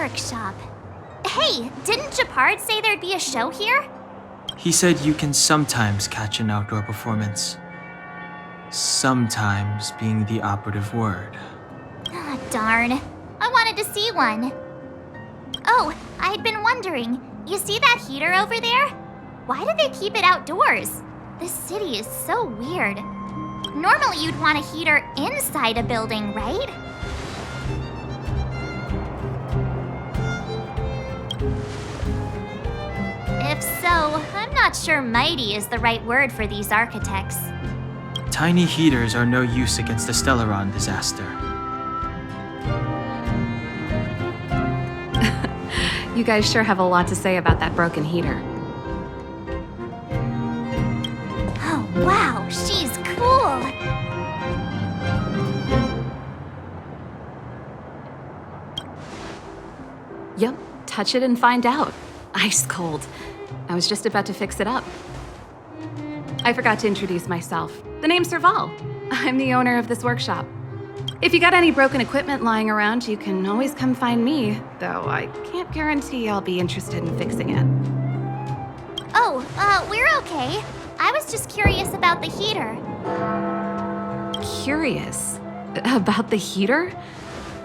workshop. Hey, didn't Japard say there'd be a show here? He said you can sometimes catch an outdoor performance. Sometimes being the operative word. Ah, darn. I wanted to see one. Oh, I'd been wondering, you see that heater over there? Why do they keep it outdoors? This city is so weird. Normally you'd want a heater inside a building, right? If so, I'm not sure mighty is the right word for these architects. Tiny heaters are no use against the Stellaron disaster. You guys sure have a lot to say about that broken heater. Oh, wow, she's cool. Yep, touch it and find out. Ice cold. I was just about to fix it up. I forgot to introduce myself. The name's Serval. I'm the owner of this workshop. If you got any broken equipment lying around, you can always come find me, though I can't guarantee I'll be interested in fixing it. Oh, we're okay. I was just curious about the heater. Curious? About the heater?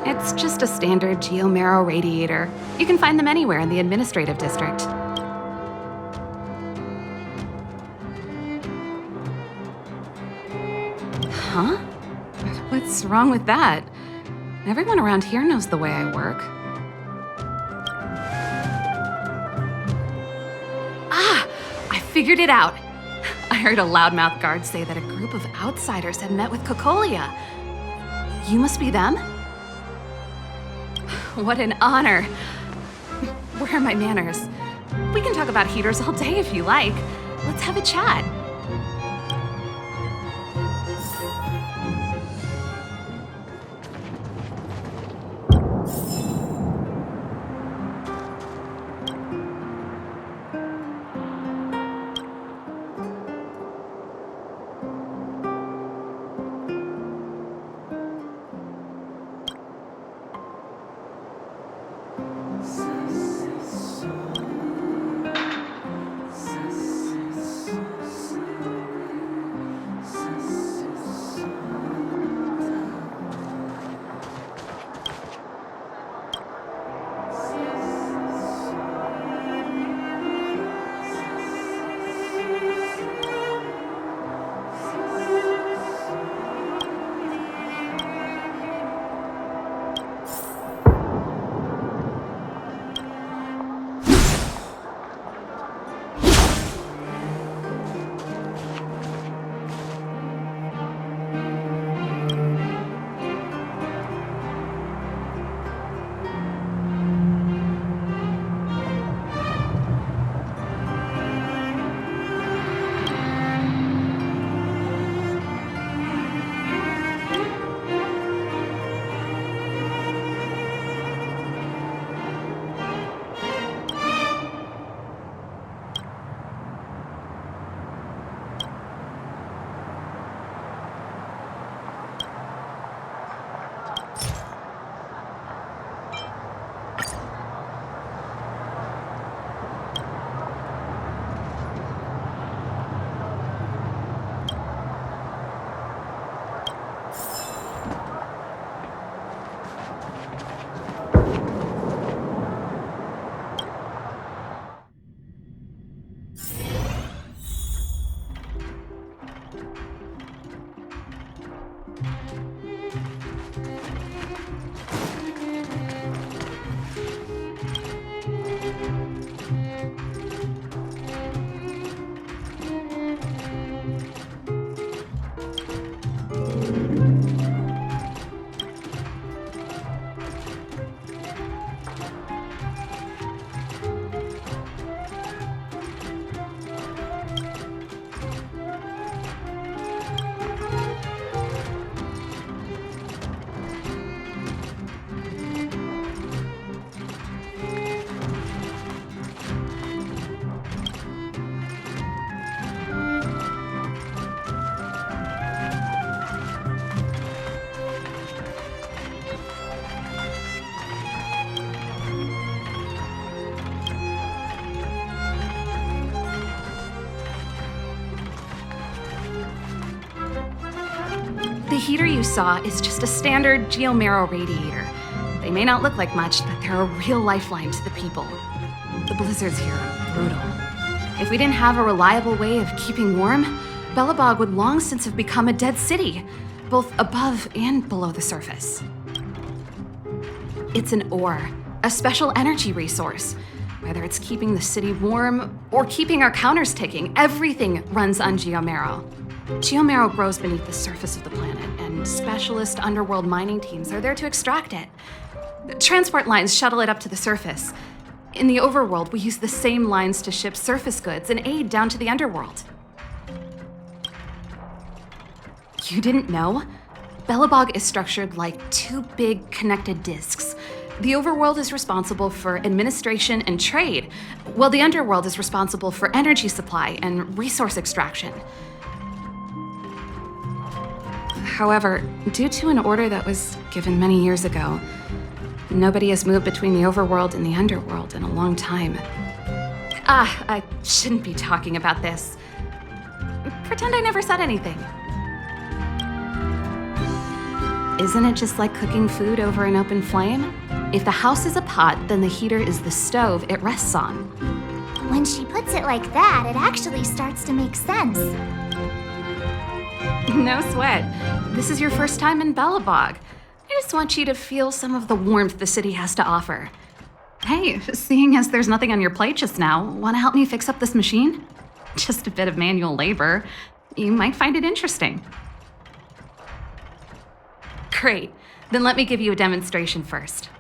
It's just a standard geomarrow radiator. You can find them anywhere in the administrative district. Huh? What's wrong with that? Everyone around here knows the way I work. Ah! I figured it out! I heard a loudmouth guard say that a group of outsiders had met with Cocolia. You must be them? What an honor. Where are my manners? We can talk about heaters all day if you like. Let's have a chat. heater you saw is just a standard geomarrow radiator. They may not look like much, but they're a real lifeline to the people. The blizzards here are brutal. If we didn't have a reliable way of keeping warm, Belobog would long since have become a dead city, both above and below the surface. It's an ore, a special energy resource. Whether it's keeping the city warm or keeping our counters ticking, everything runs on geomarrow. Geomarrow grows beneath the surface of the planet, and specialist underworld mining teams are there to extract it. Transport lines shuttle it up to the surface. In the overworld, we use the same lines to ship surface goods and aid down to the underworld. You didn't know? Belobog is structured like two big connected disks. The overworld is responsible for administration and trade, while the underworld is responsible for energy supply and resource extraction. However, due to an order that was given many years ago, nobody has moved between the overworld and the underworld in a long time. I shouldn't be talking about this. Pretend I never said anything. Isn't it just like cooking food over an open flame? If the house is a pot, then the heater is the stove it rests on. When she puts it like that, it actually starts to make sense. No sweat. This is your first time in Belobog. I just want you to feel some of the warmth the city has to offer. Hey, seeing as there's nothing on your plate just now, want to help me fix up this machine? Just a bit of manual labor. You might find it interesting. Great. Then let me give you a demonstration first.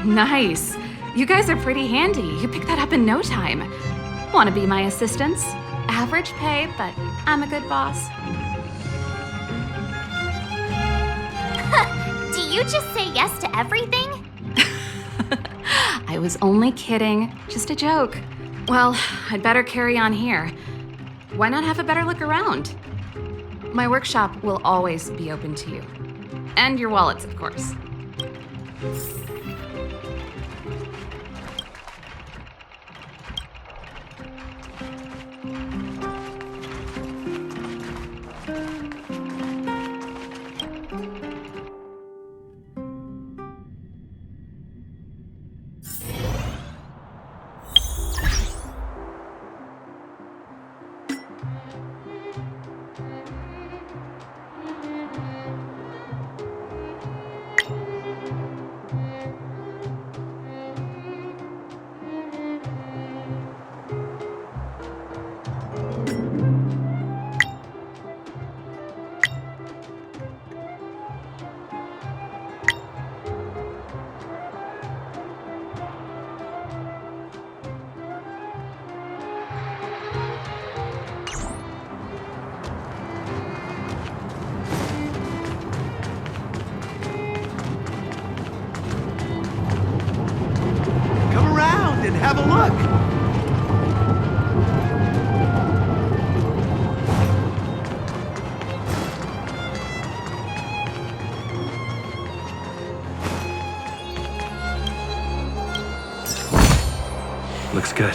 Nice. You guys are pretty handy. You picked that up in no time. Want to be my assistants? Average pay, but I'm a good boss. Do you just say yes to everything? I was only kidding. Just a joke. Well, I'd better carry on here. Why not have a better look around? My workshop will always be open to you. And your wallets, of course. And have a look. Looks good.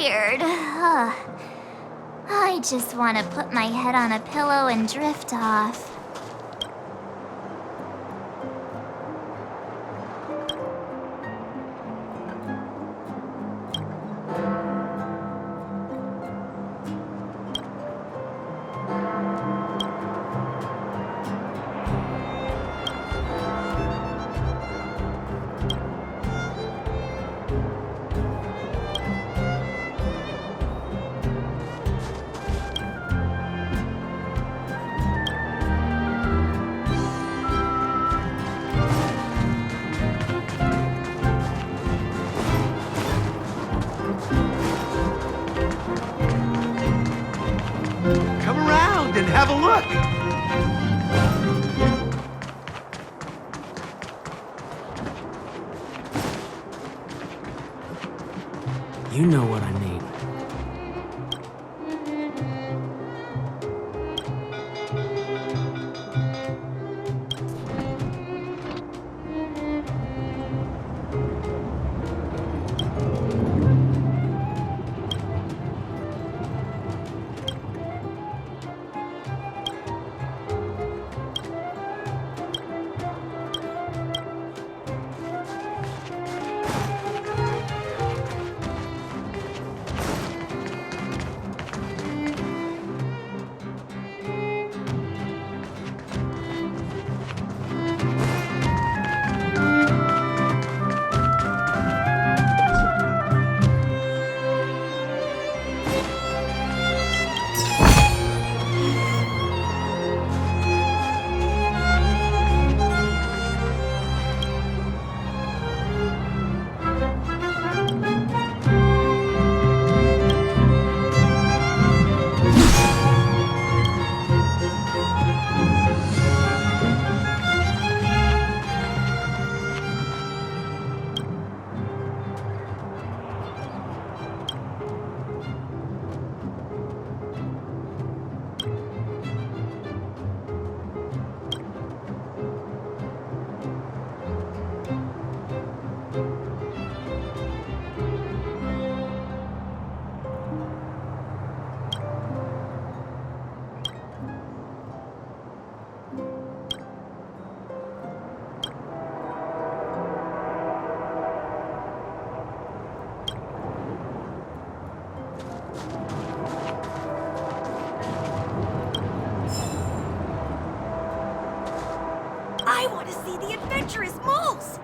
tired. I just want to put my head on a pillow and drift off. Come around and have a look. You know what I mean. I want to see the adventurous moles!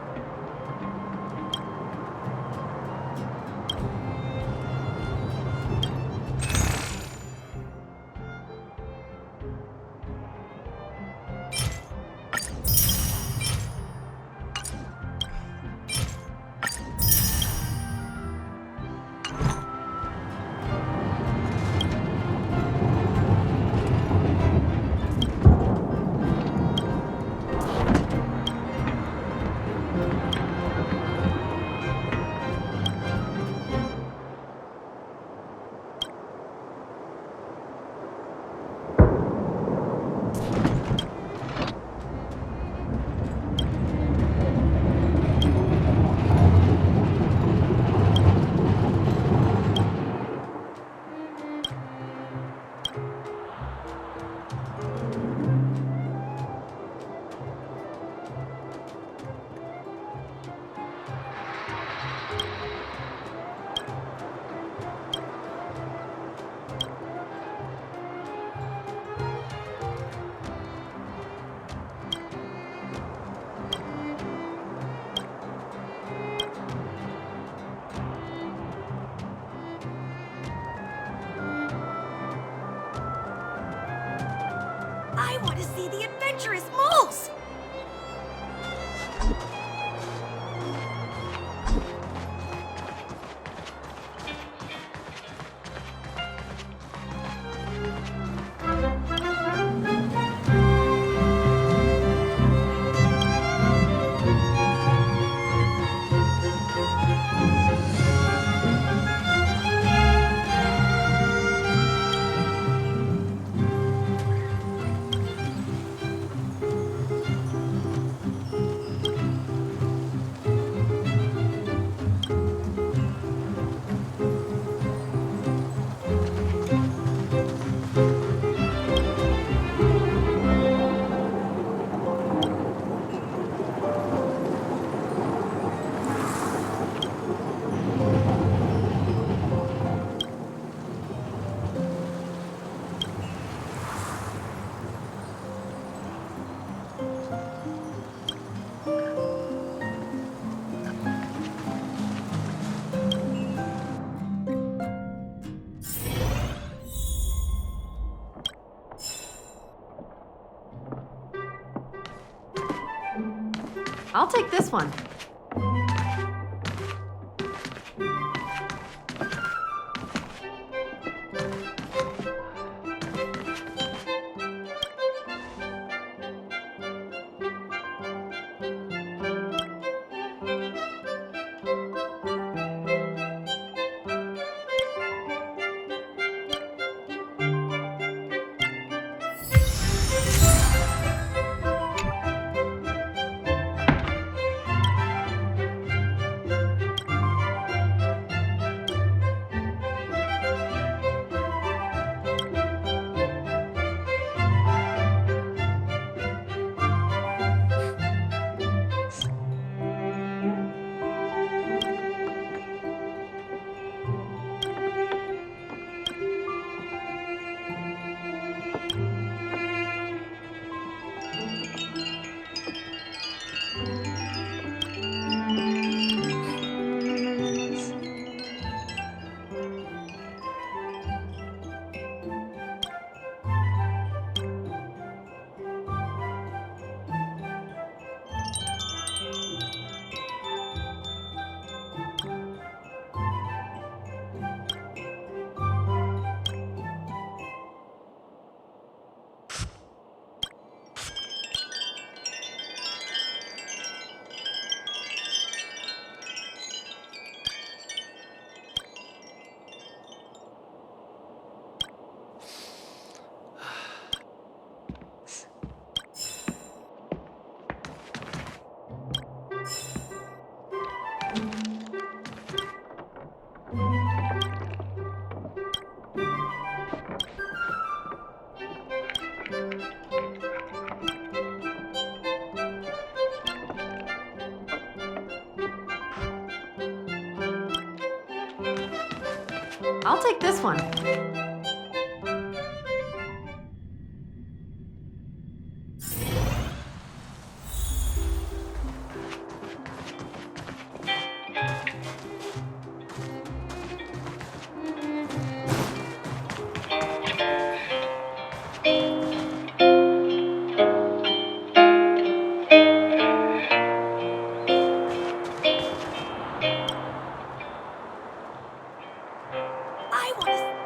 I want to see the adventurous moles! I'll take this one. I'll take this one. I want to.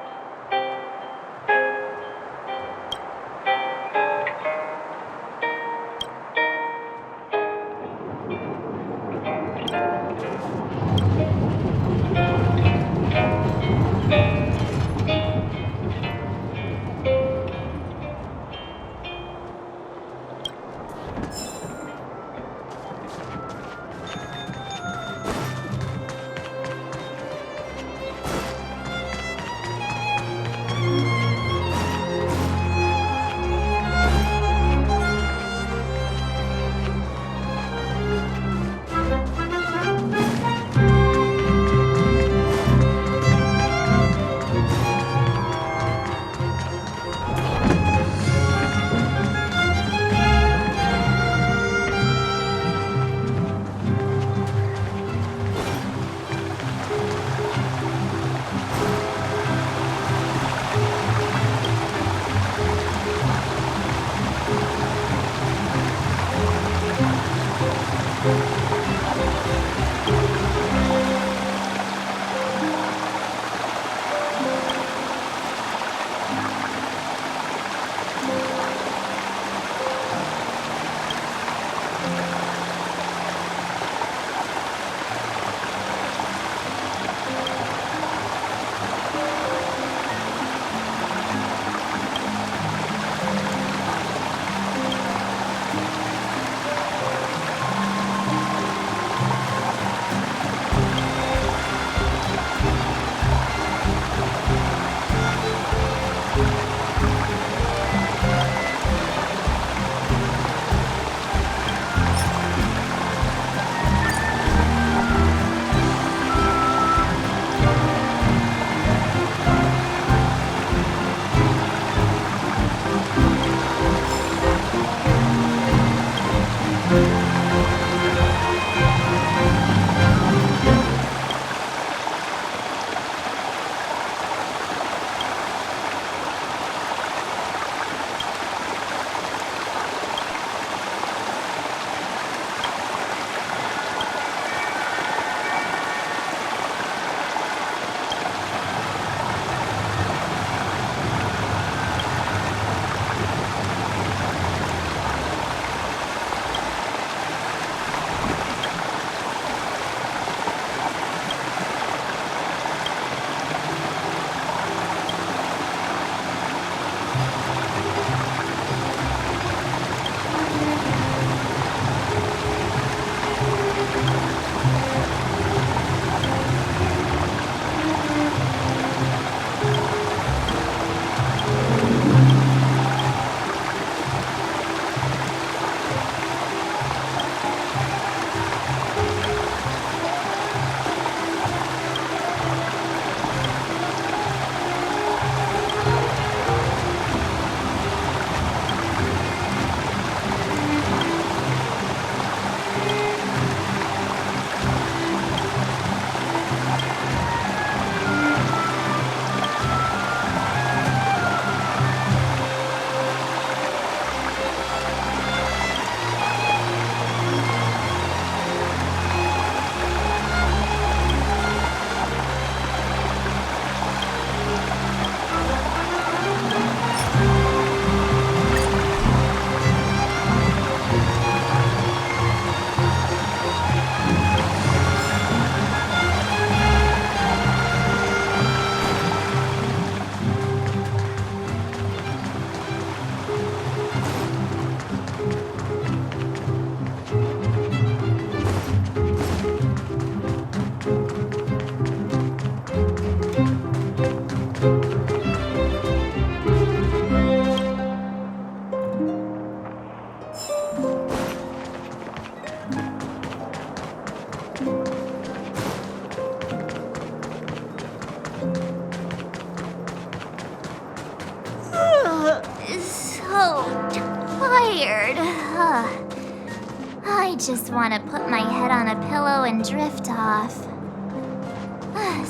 just want to put my head on a pillow and drift off.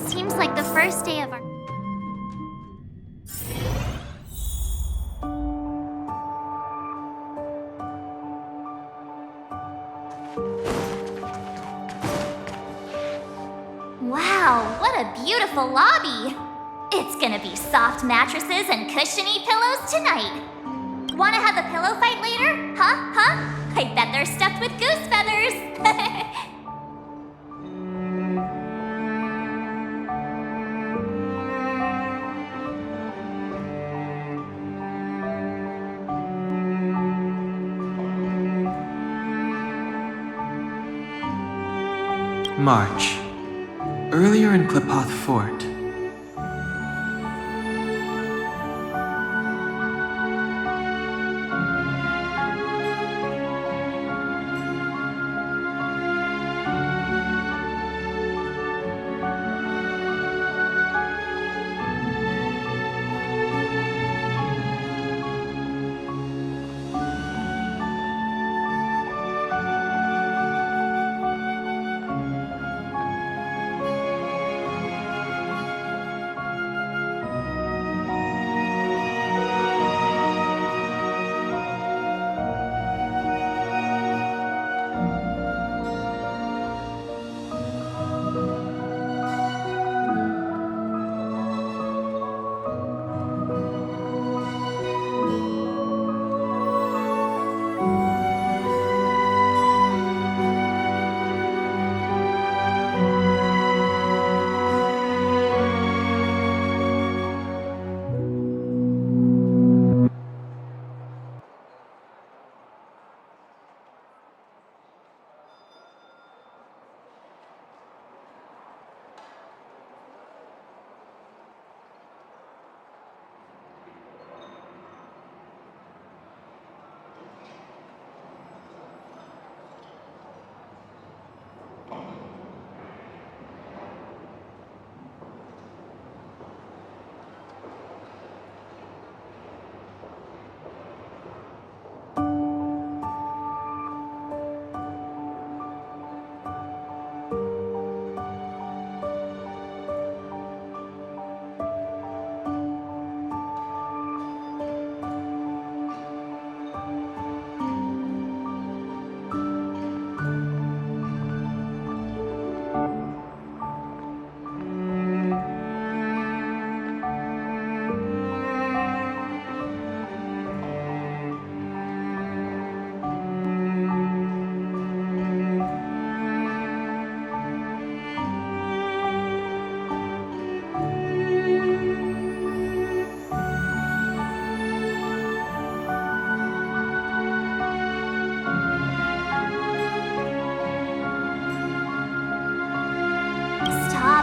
Seems like the first day of our... Wow, what a beautiful lobby! It's gonna be soft mattresses and cushiony pillows tonight. Wanna have a pillow fight later? Huh? I bet they're stuffed with goose feathers. March. Earlier in Klipoth Fort.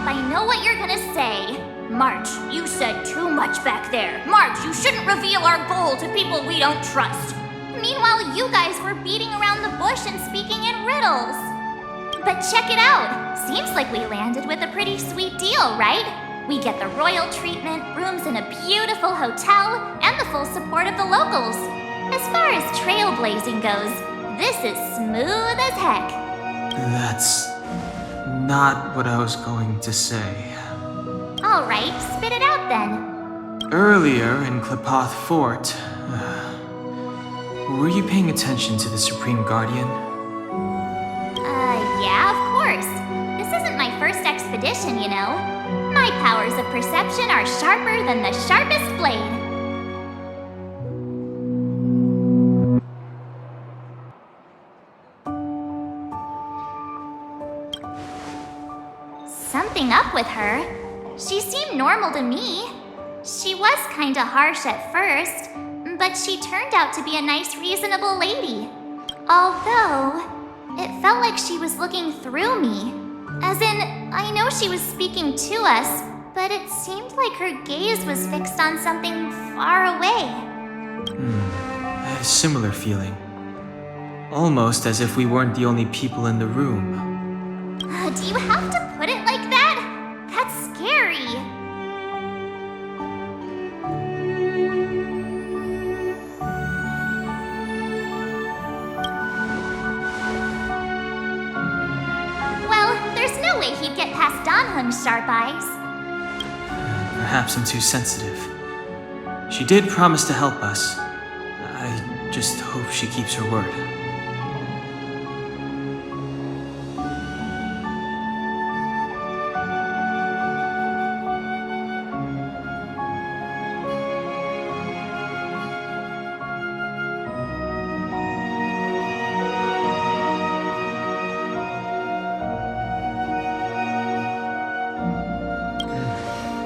I know what you're gonna say. March, you said too much back there. March, you shouldn't reveal our goal to people we don't trust. Meanwhile, you guys were beating around the bush and speaking in riddles. But check it out. Seems like we landed with a pretty sweet deal, right? We get the royal treatment, rooms in a beautiful hotel, and the full support of the locals. As far as trailblazing goes, this is smooth as heck. That's not what I was going to say. All right, spit it out then. Earlier in Klipoth Fort, were you paying attention to the Supreme Guardian? Yeah, of course. This isn't my first expedition, you know. My powers of perception are sharper than the sharpest blade. Something up with her. She seemed normal to me. She was kinda harsh at first, but she turned out to be a nice, reasonable lady. Although, it felt like she was looking through me. As in, I know she was speaking to us, but it seemed like her gaze was fixed on something far away. A similar feeling. Almost as if we weren't the only people in the room. Do you have to put it like that? That's scary. way he'd get past Donhung's sharp eyes. Perhaps I'm too sensitive. She did promise to help us. I just hope she keeps her word.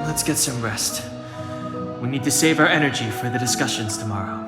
Let's get some rest. We need to save our energy for the discussions tomorrow.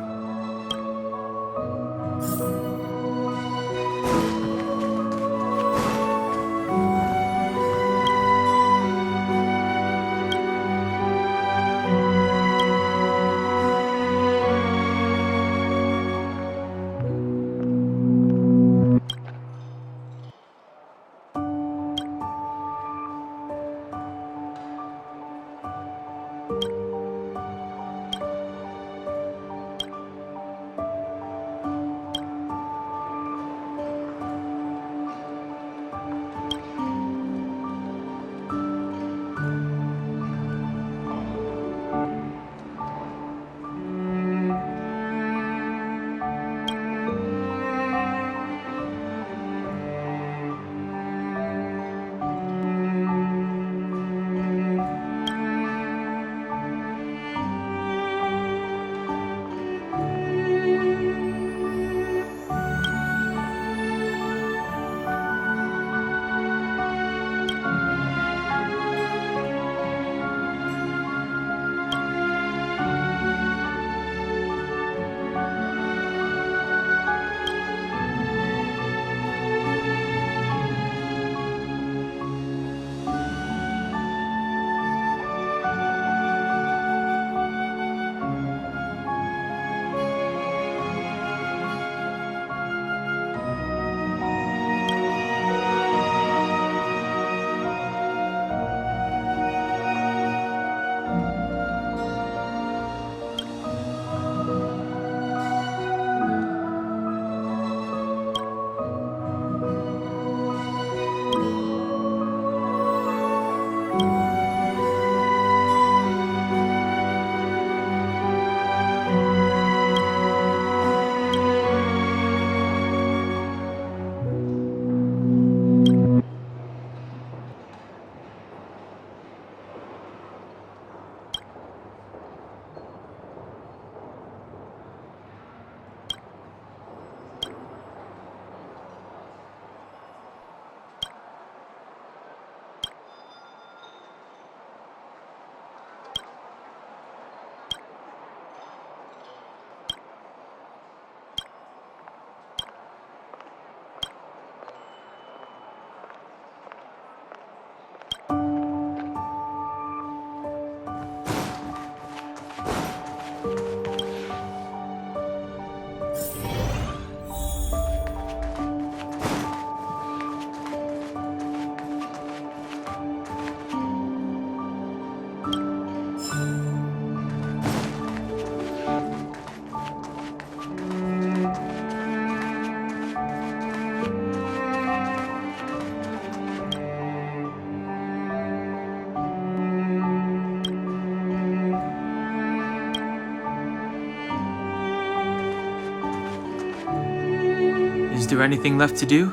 Is there anything left to do?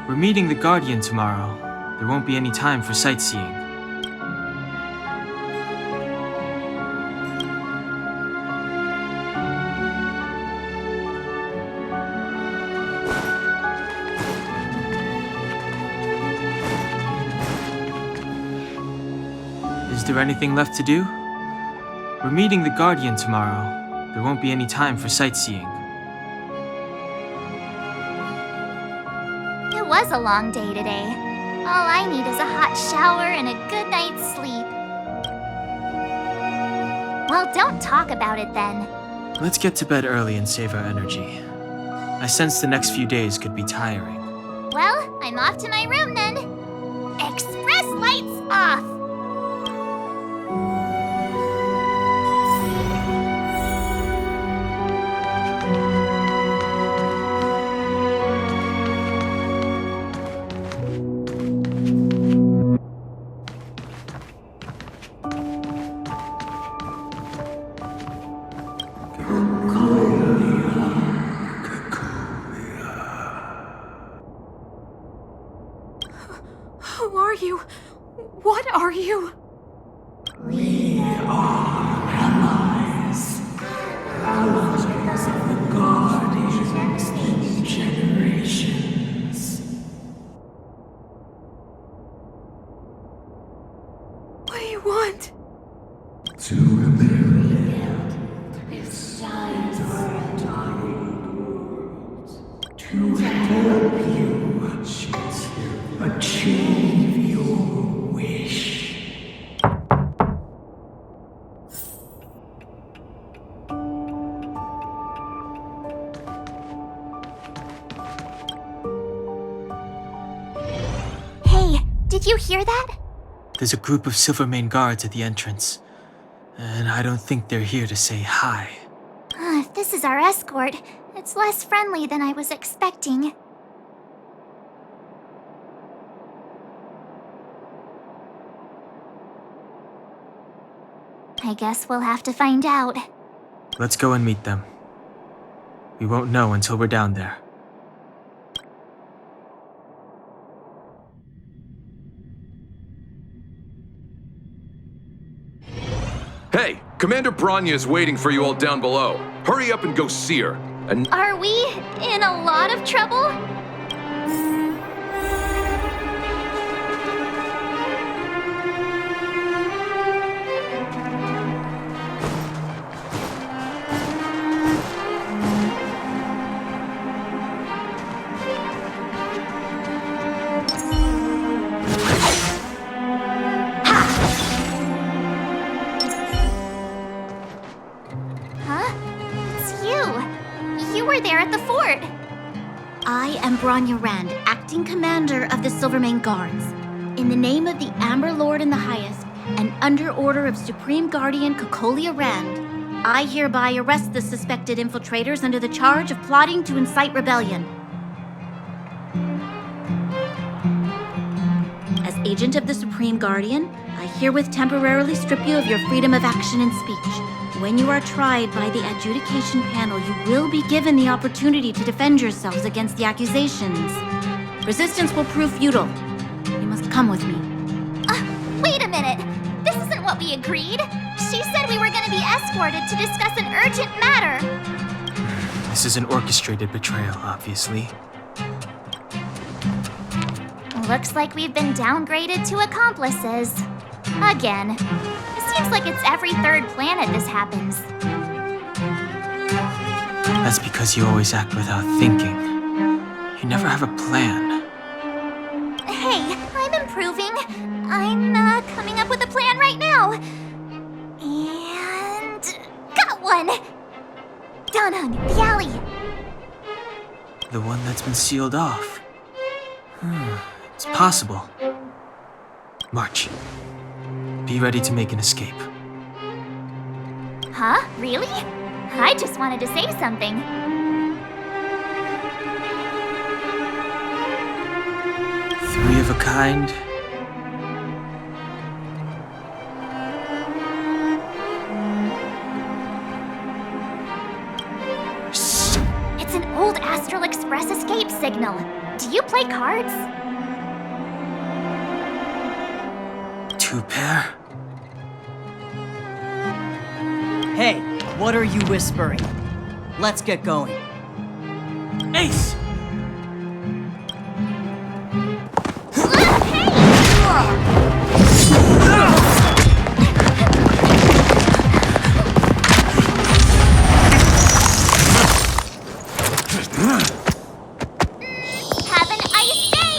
We're meeting the Guardian tomorrow. There won't be any time for sightseeing. Is there anything left to do? We're meeting the Guardian tomorrow. There won't be any time for sightseeing. It was a long day today. All I need is a hot shower and a good night's sleep. Well, don't talk about it then. Let's get to bed early and save our energy. I sense the next few days could be tiring. Well, I'm off to my room then. Express lights off! Who are you? What are you? We are allies. Allies of the Guardians through generations. What do you want? To rebuild its dark world. To help you achieve your wish. Hey, did you hear that? There's a group of Silvermane guards at the entrance, and I don't think they're here to say hi. If this is our escort, it's less friendly than I was expecting. I guess we'll have to find out. Let's go and meet them. We won't know until we're down there. Hey, Commander Branya is waiting for you all down below. Hurry up and go see her. And Are we in a lot of trouble? Huh? It's you. You were there at the fort. I am Branya Rand, acting commander of the Silvermane Guards. In the name of the Amber Lord in the Highest, and under order of Supreme Guardian Cocolia Rand, I hereby arrest the suspected infiltrators under the charge of plotting to incite rebellion. As agent of the Supreme Guardian, I herewith temporarily strip you of your freedom of action and speech. When you are tried by the adjudication panel, you will be given the opportunity to defend yourselves against the accusations. Resistance will prove futile. You must come with me. Wait a minute. This isn't what we agreed. She said we were going to be escorted to discuss an urgent matter. This is an orchestrated betrayal, obviously. Looks like we've been downgraded to accomplices. Again. It seems like it's every third planet this happens. That's because you always act without thinking. You never have a plan. Hey, I'm improving. I'm coming up with a plan right now. And got one! Danhung, the alley. The one that's been sealed off. It's possible. March. Be ready to make an escape. Huh? Really? I just wanted to say something. Three of a kind. Shh! It's an old Astral Express escape signal. Do you play cards? Two pair. Hey, what are you whispering? Let's get going. Ace! Have an ice day!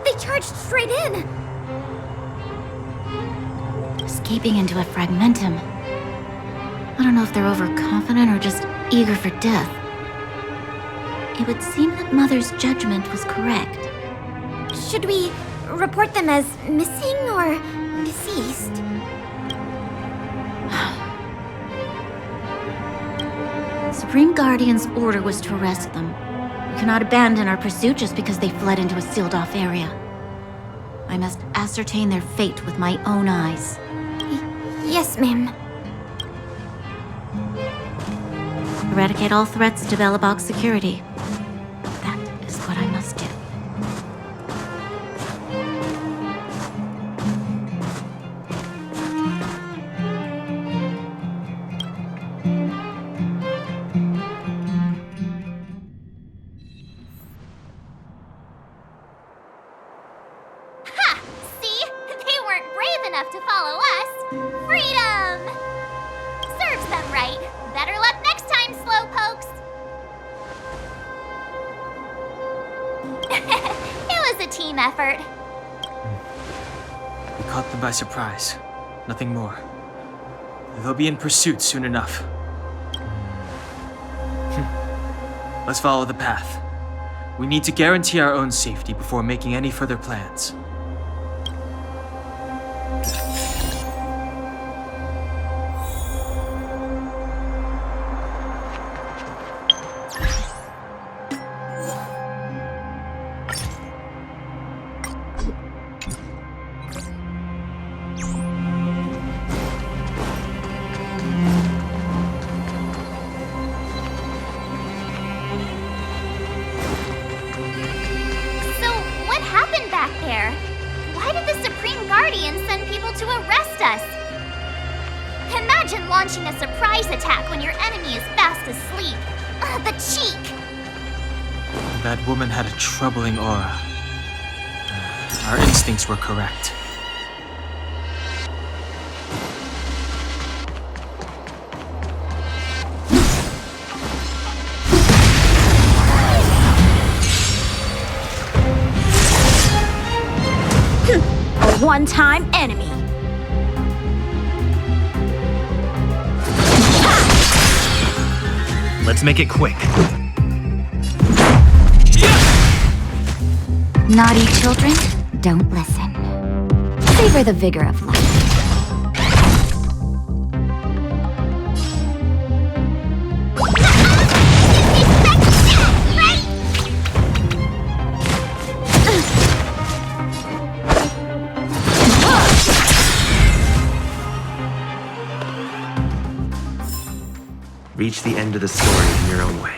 They charged straight in! Escaping into a fragmentum. I don't know if they're overconfident or just eager for death. It would seem that Mother's judgment was correct. Should we report them as missing or deceased? Supreme Guardian's order was to arrest them. We cannot abandon our pursuit just because they fled into a sealed-off area. I must ascertain their fate with my own eyes. Yes, ma'am. Eradicate all threats to Belobog's security. That is what I must do. Ha! See? They weren't brave enough to follow us. Freedom! Serves them right. Better luck next time, slowpokes. It was a team effort. We caught them by surprise. Nothing more. They'll be in pursuit soon enough. Let's follow the path. We need to guarantee our own safety before making any further plans. So, what happened back there? Why did the Supreme Guardian send people to arrest us? Imagine launching a surprise attack when your enemy is fast asleep. The cheek! That woman had a troubling aura. Our instincts were correct. A one-time enemy. Let's make it quick. Naughty children, don't listen. Savor the vigor of life. Reach the end of the story in your own way.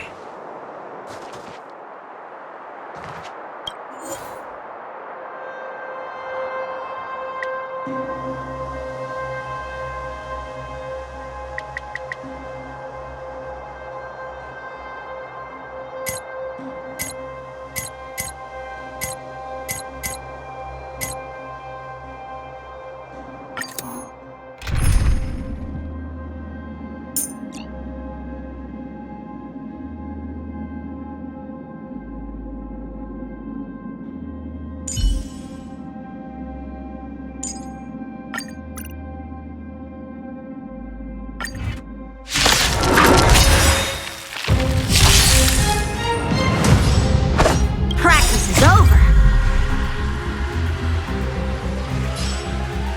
Practice is over.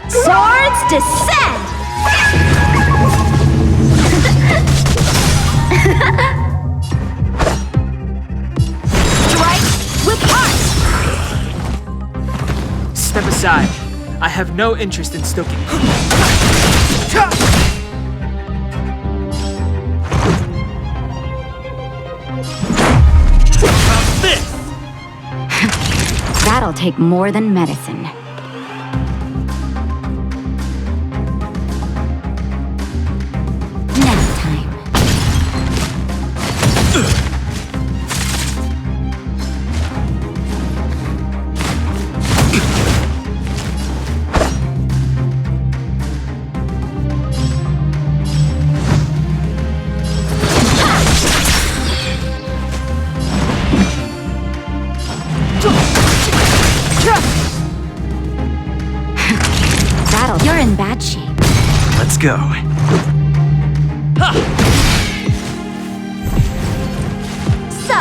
Swords descend! Strike with heart! Step aside. I have no interest in stoking. That'll take more than medicine. Nap time. You're in bad shape. Let's go. So,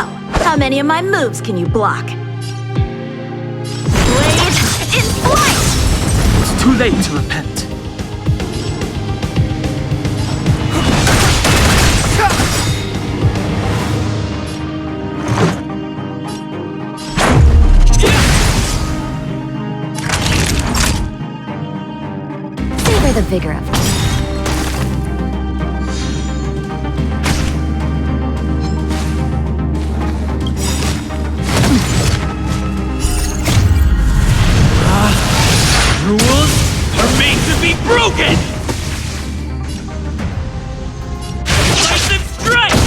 how many of my moves can you block? Blade in flight! It's too late to repent. the vigor of it. Rules are made to be broken! Lightning strike!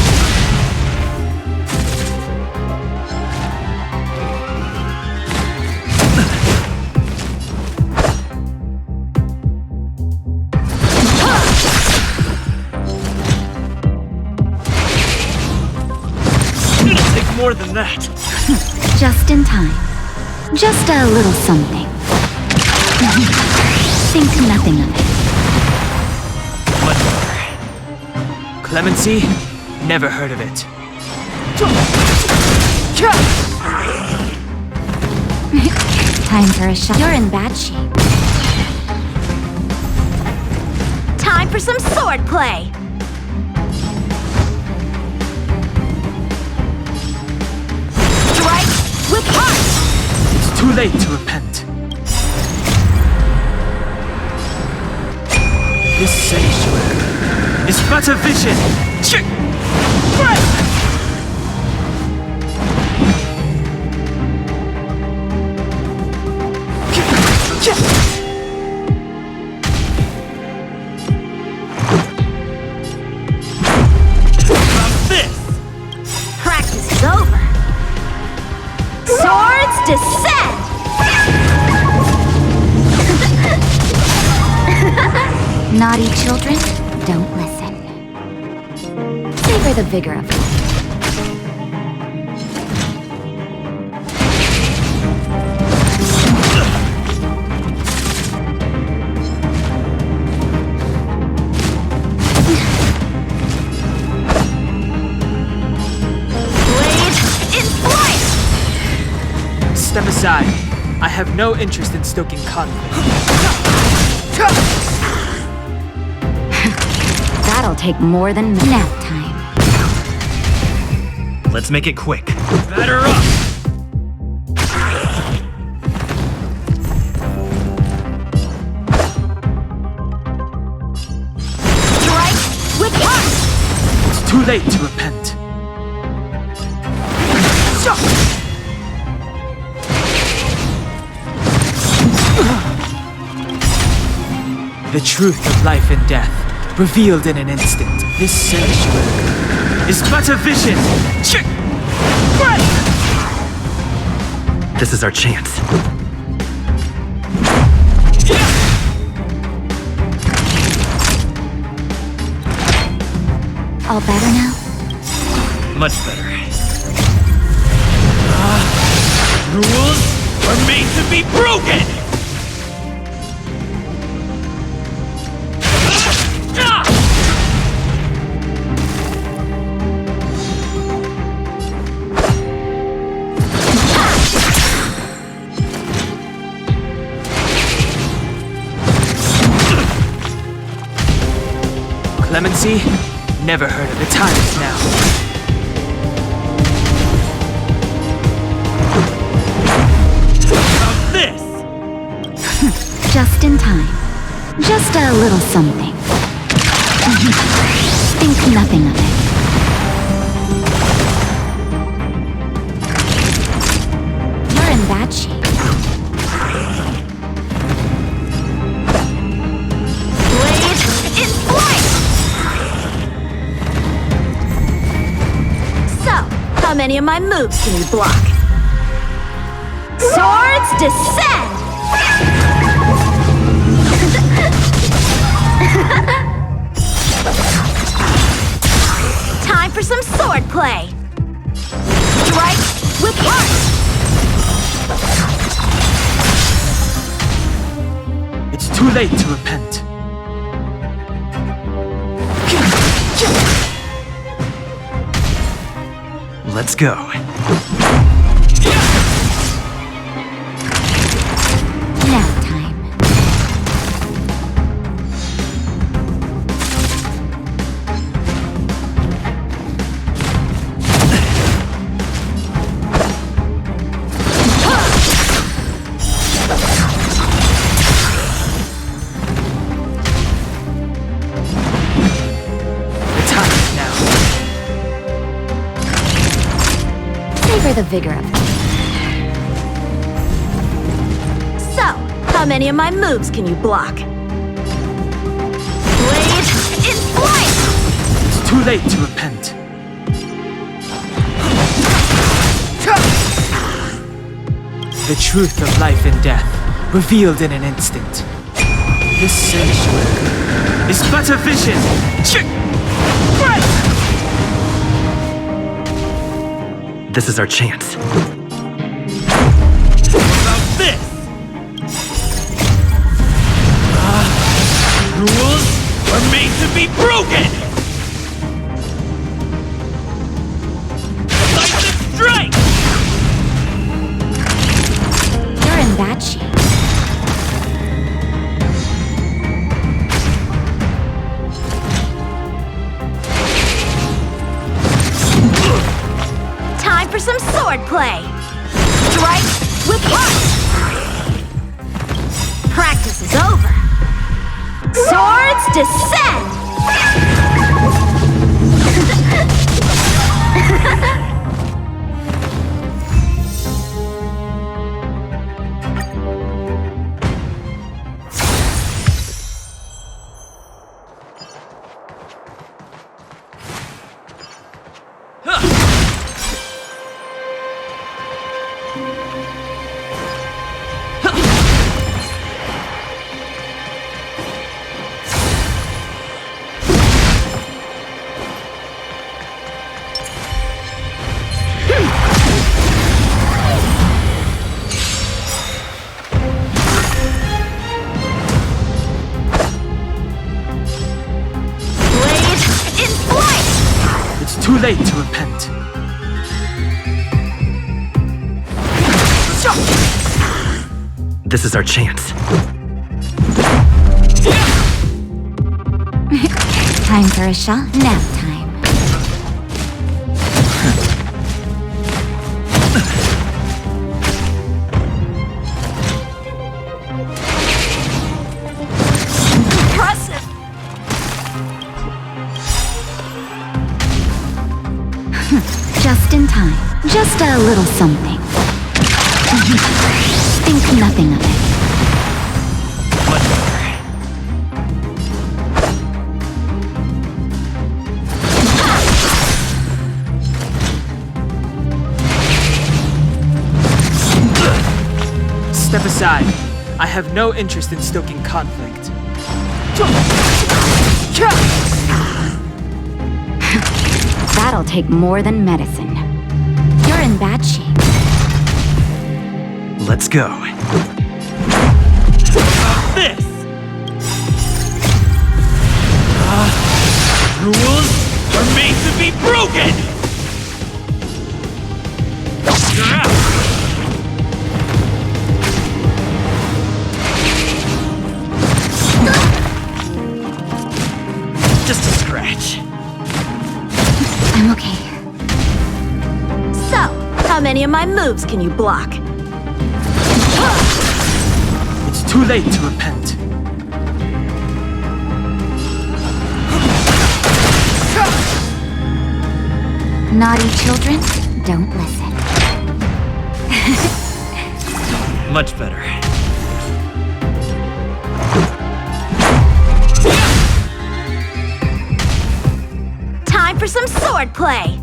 It'll take more than that. Just in time. Just a little something. Think nothing of it. Whatever. Clemency? Never heard of it. Time for a shot. You're in bad shape. Time for some sword play! Strike with heart! It's too late to repent. This sanctuary is but a vision. Practice is over. Swords descend! Naughty children, don't listen. Savor the vigor of it. Step aside. I have no interest in stoking conflict. That'll take more than nap time. Let's make it quick. Batter up! Strike with heart! It's too late to repent. The truth of life and death, revealed in an instant. This sanctuary is but a vision. This is our chance. All better now? Much better. Rules are made to be broken! Clemency? Never heard of the times now. This! Just in time. Just a little something. Think nothing of it. You're in bad shape. How many of my moves can you block? Swords descend! Time for some sword play! Strike with heart! It's too late to repent. Let's go. Nap time. the vigor of them. So, how many of my moves can you block? Blade in flight! It's too late to repent. The truth of life and death, revealed in an instant. This sanctuary is but a vision. This is our chance. About this! Rules are made to be broken! Decisive strike! You're in bad shape. Time for some sword play! Strike with heart! Practice is over! Swords descend! Too late to repent. This is our chance. Time for a shot. Nap time. Impressive! Just in time. Just a little something. Think nothing of it. Step aside. I have no interest in stoking conflict. That'll take more than medicine. You're in bad shape. Let's go. This! Rules are made to be broken! Just a scratch. I'm okay. So, how many of my moves can you block? It's too late to repent. Naughty children, don't listen. Much better. Time for some sword play!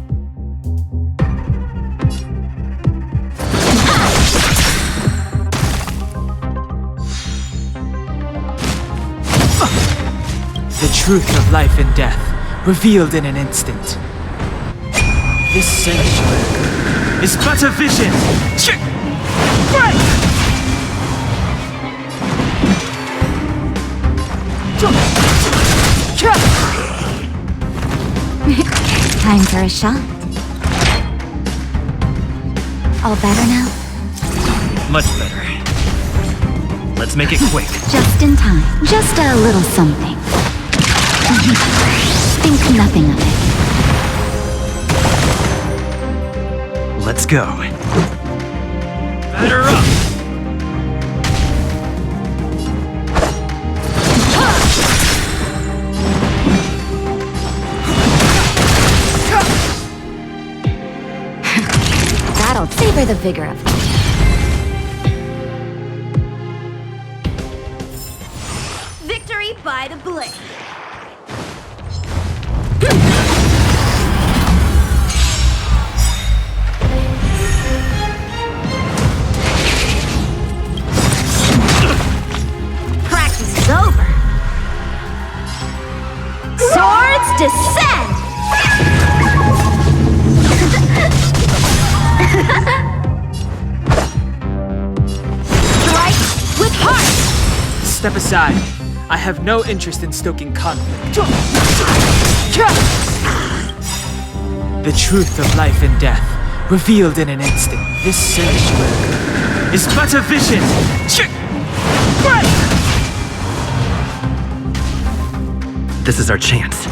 The truth of life and death, revealed in an instant. This sanctuary is but a vision! Time for a shot. All better now? Much better. Let's make it quick. Just in time. Just a little something. Think nothing of it. Let's go. Batter up! That'll for the vigor of life. Victory by the blade. Practice is over. Swords descend! Strike with heart! Step aside. I have no interest in stoking conflict. The truth of life and death, revealed in an instant. This sanctuary is but a vision. This is our chance.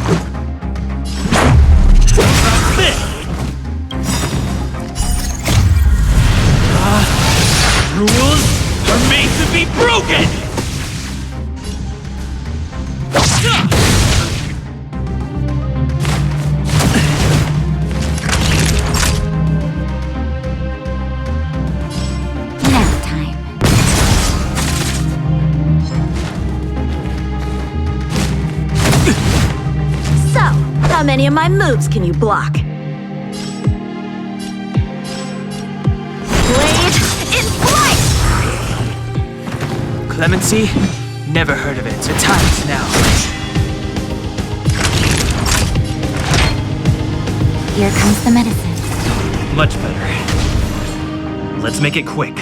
Rules are made to be broken! Nap time. So, how many of my moves can you block? Blade in flight! Clemency? Never heard of it. The time is now. Here comes the medicine. Much better. Let's make it quick.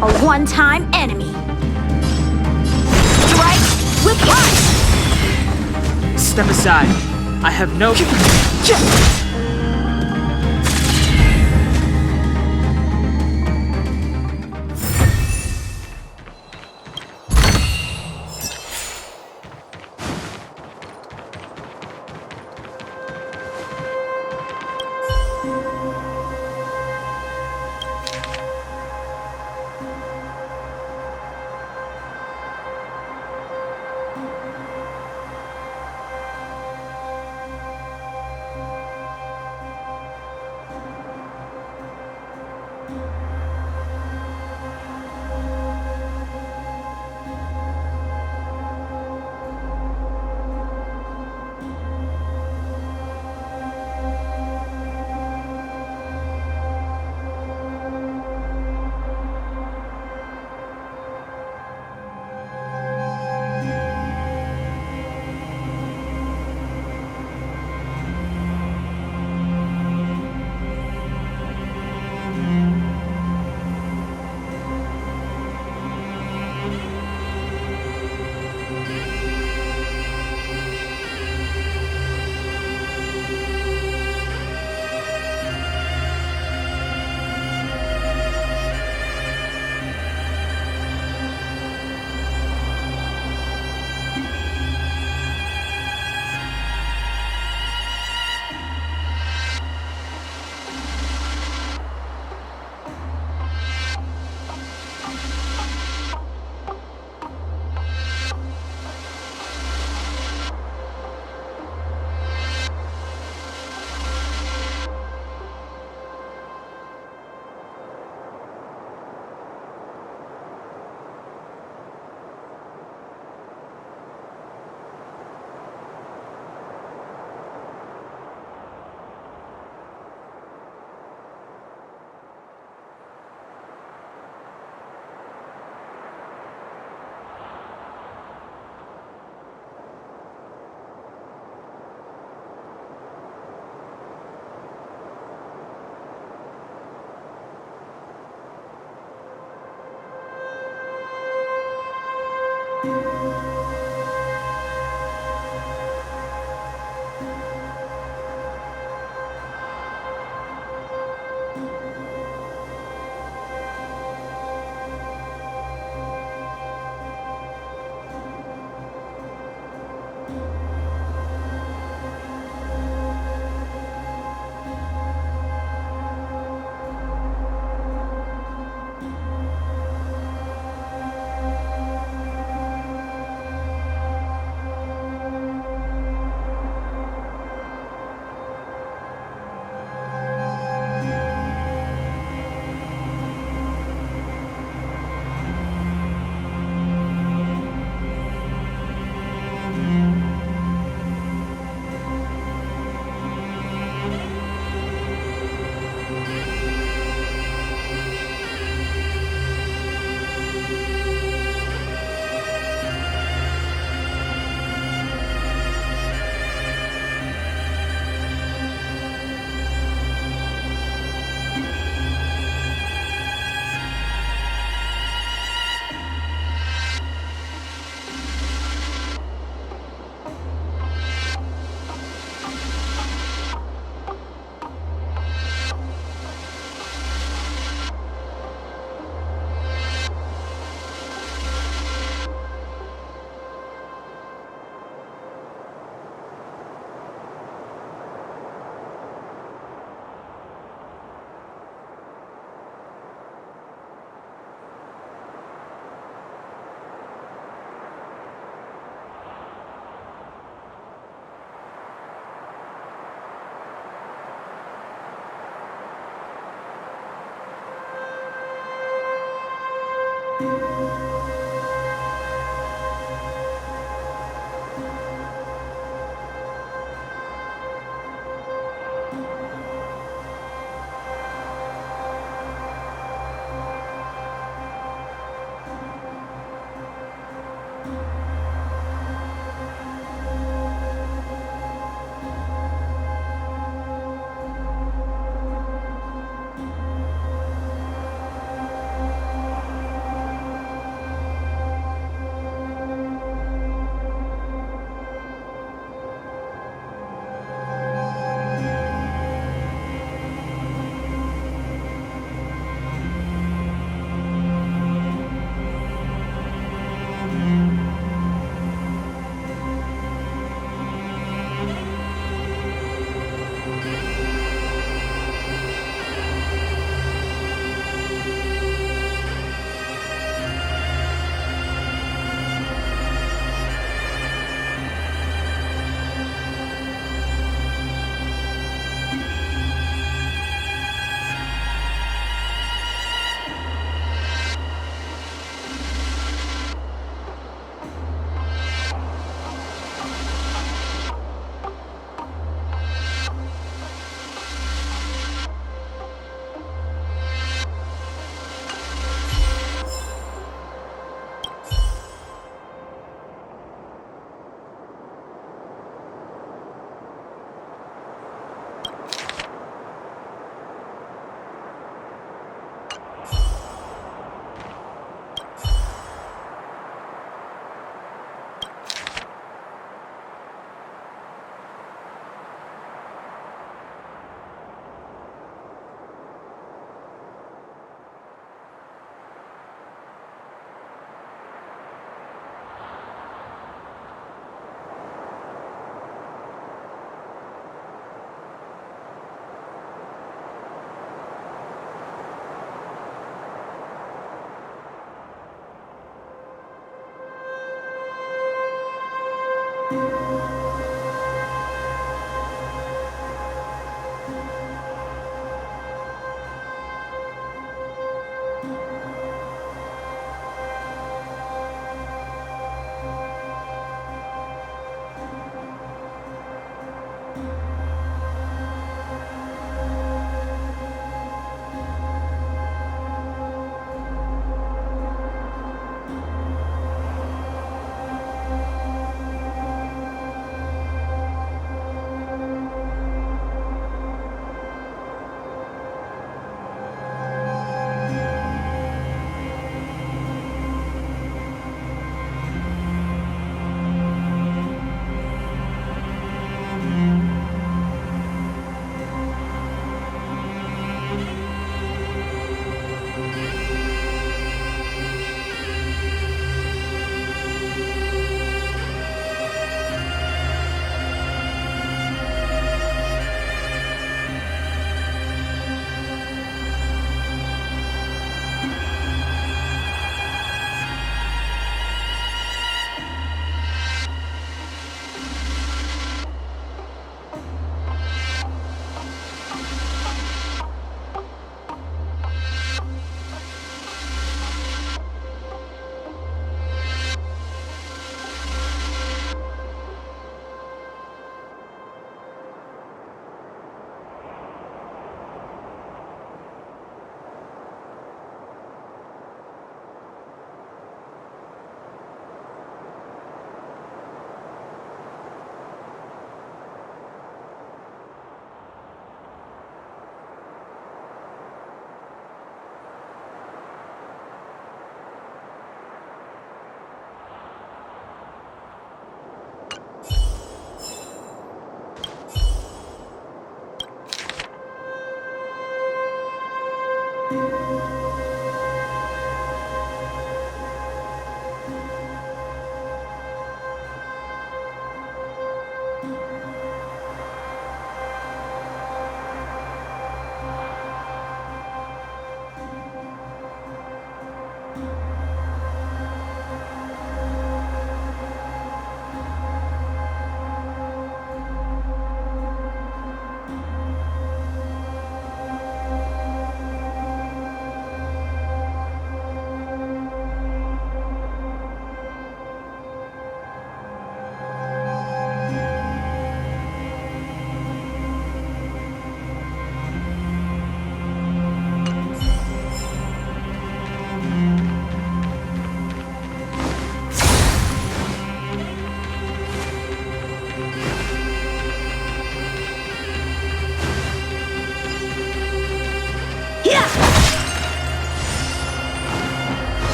A one-time enemy. Strike with heart! Step aside. I have no...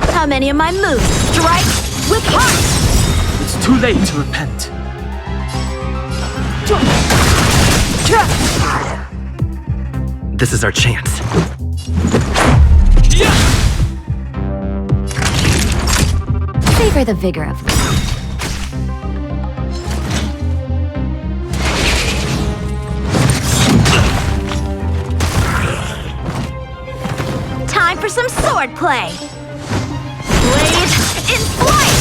How many of my moves? Strike with heart! It's too late to repent. This is our chance. Savor the vigor of life. Time for some sword play! Blade in flight!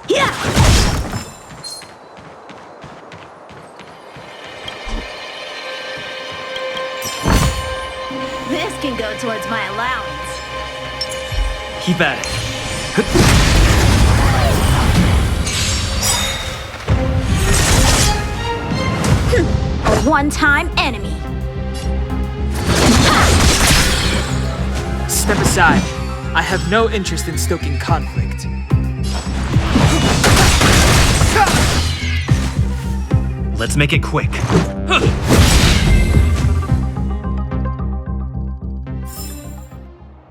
Yeah! This can go towards my allowance. Keep at it. A one-time enemy. Step aside. I have no interest in stoking conflict. Let's make it quick.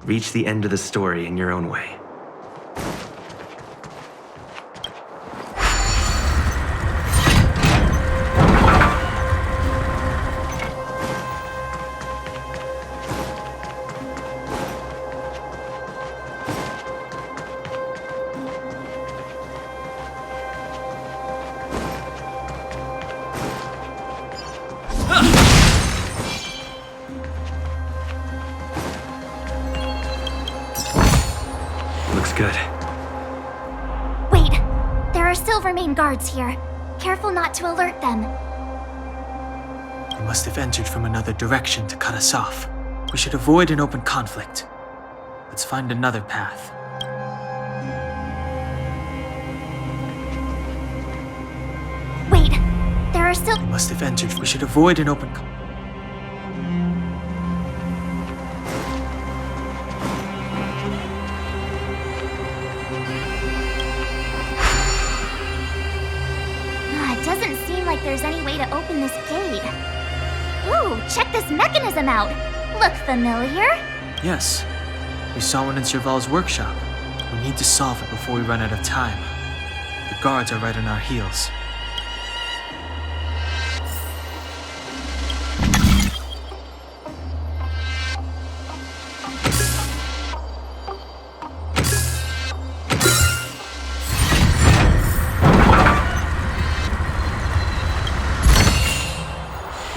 Reach the end of the story in your own way. Looks good. Wait, there are still remain guards here. Careful not to alert them. They must have entered from another direction to cut us off. We should avoid an open conflict. Let's find another path. Wait, there are still. They must have entered. We should avoid an open conflict. It doesn't seem like there's any way to open this gate. Ooh, check this mechanism out. Look familiar? Yes, we saw one in Serval's workshop. We need to solve it before we run out of time. The guards are right on our heels.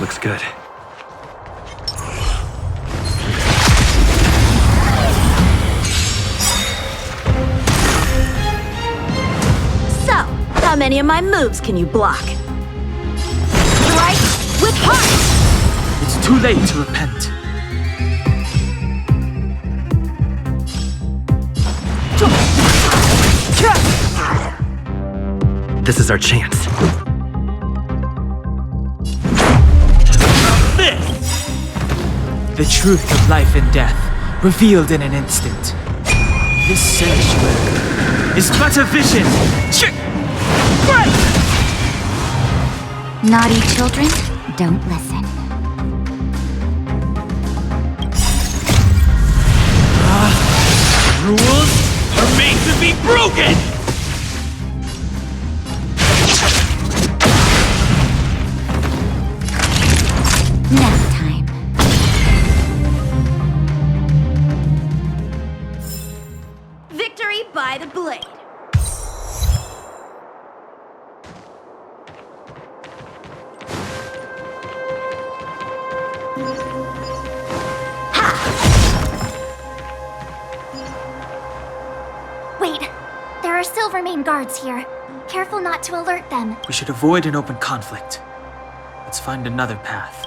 Looks good. So, how many of my moves can you block? Strike with heart! It's too late to repent. This is our chance. The truth of life and death, revealed in an instant. This sanctuary is but a vision. Naughty children, don't listen. rules are made to be broken! Nap time. Victory by the blade. Wait, there are Silvermane guards here. Careful not to alert them. We should avoid an open conflict. Let's find another path.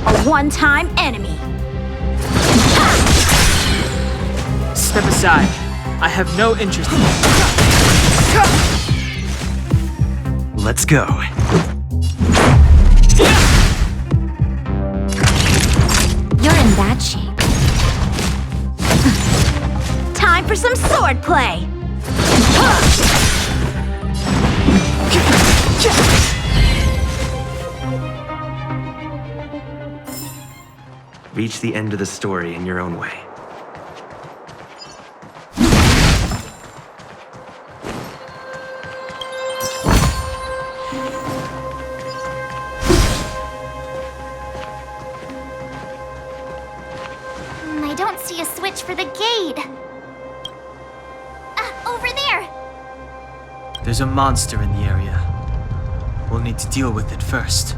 A one-time enemy. Step aside. I have no interest in Let's go. You're in bad shape. Time for some sword play. Reach the end of the story in your own way. I don't see a switch for the gate. Over there! There's a monster in the area. We'll need to deal with it first.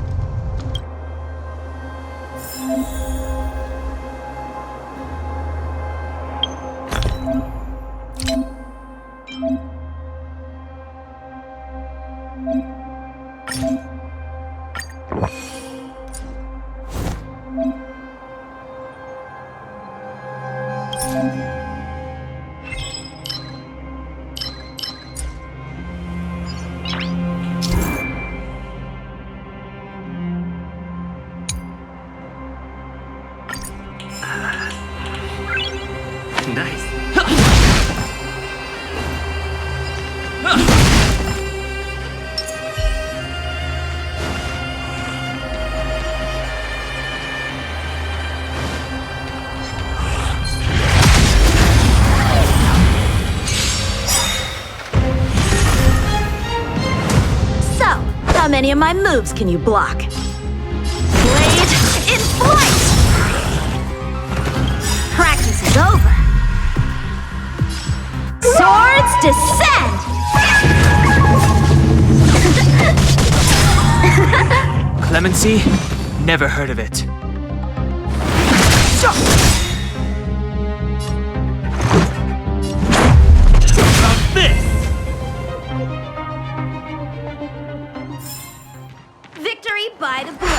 Nice. So, how many of my moves can you block? Blade in flight! Practice is over. Swords descend! Clemency? Never heard of it. How's this? Victory by the blade.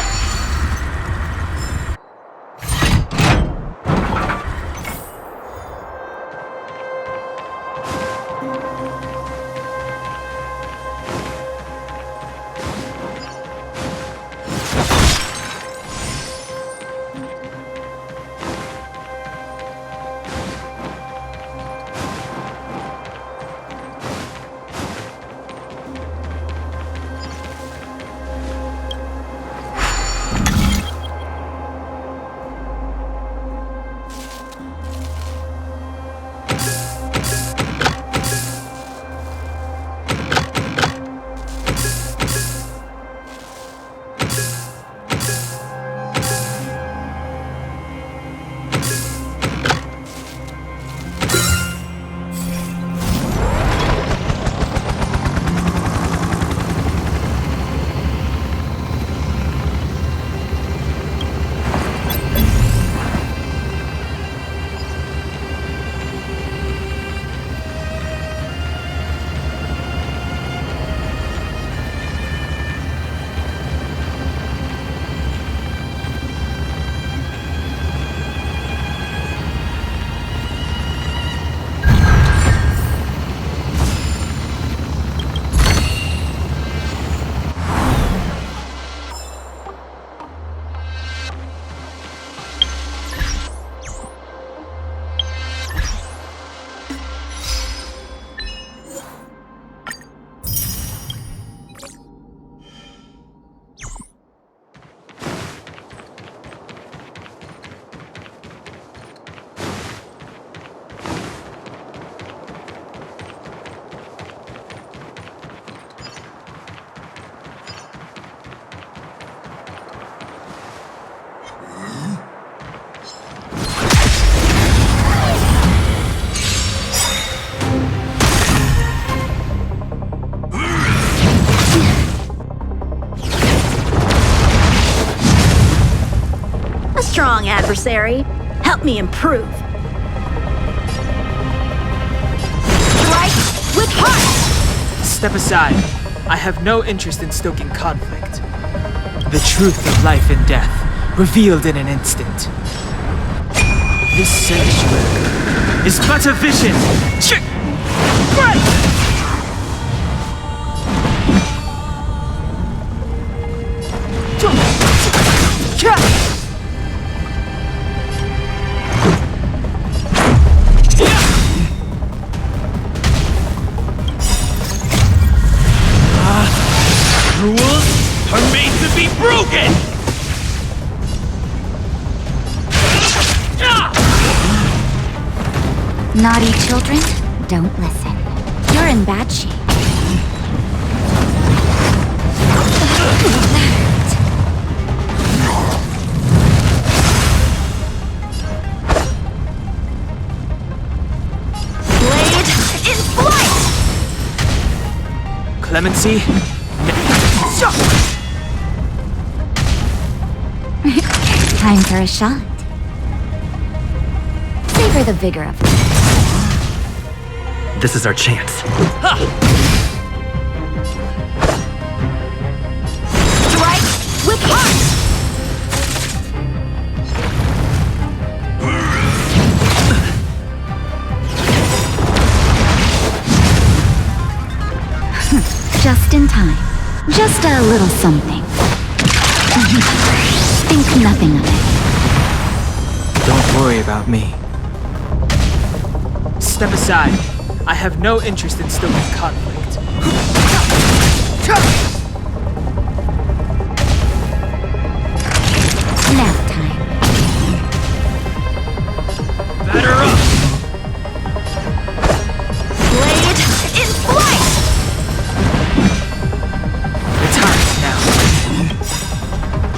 strong, adversary. Help me improve. Strike with heart! Step aside. I have no interest in stoking conflict. The truth of life and death, revealed in an instant. This sanctuary is but a vision! Rules are made to be broken! Naughty children, don't listen. You're in bad shape. Blade in flight! Clemency? Time for a shot. Savor the vigor of it. This is our chance. Strike with heart! Just in time. Just a little something. Think nothing of it. Don't worry about me. Step aside. I have no interest in stoking conflict. Nap time. Batter up! Blade in flight! The time now.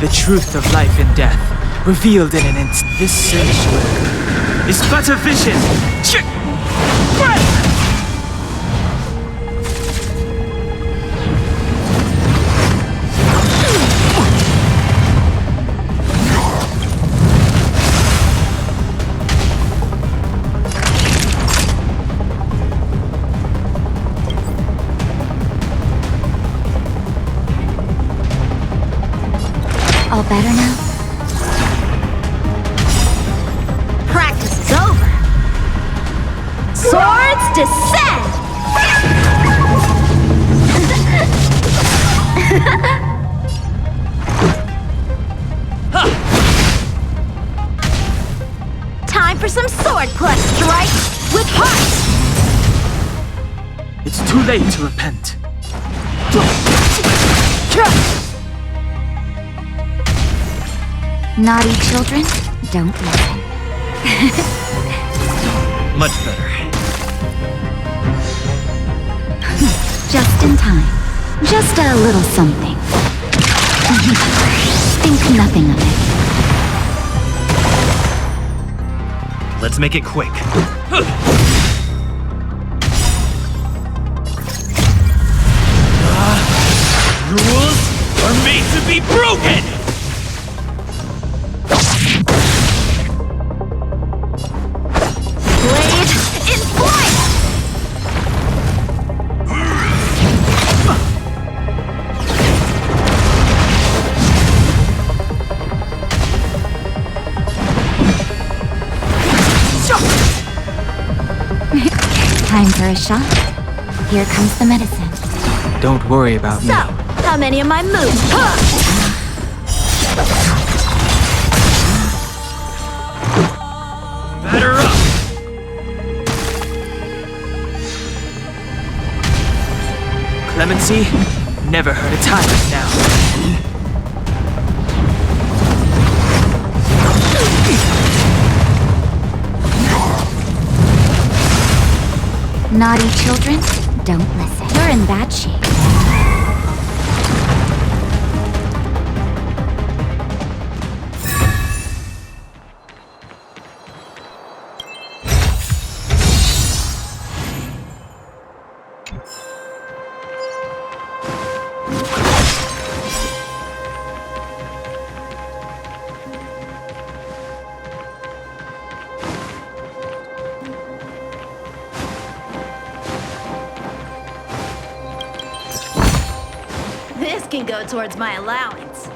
The truth of life and death, revealed in an instant. This sanctuary is but a vision! All better now? Practice is over. Swords descend! Time for some sword plus strike with heart! It's too late to repent. Naughty children, don't listen. Much better. Just in time. Just a little something. Think nothing of it. Let's make it quick. Rules are made to be broken! Blade in flight! Time for a shot. Here comes the medicine. Don't worry about me. So, how many of my moves? Batter up! Clemency? Never heard a time like now. Naughty children, don't listen. You're in bad shape. can go towards my allowance.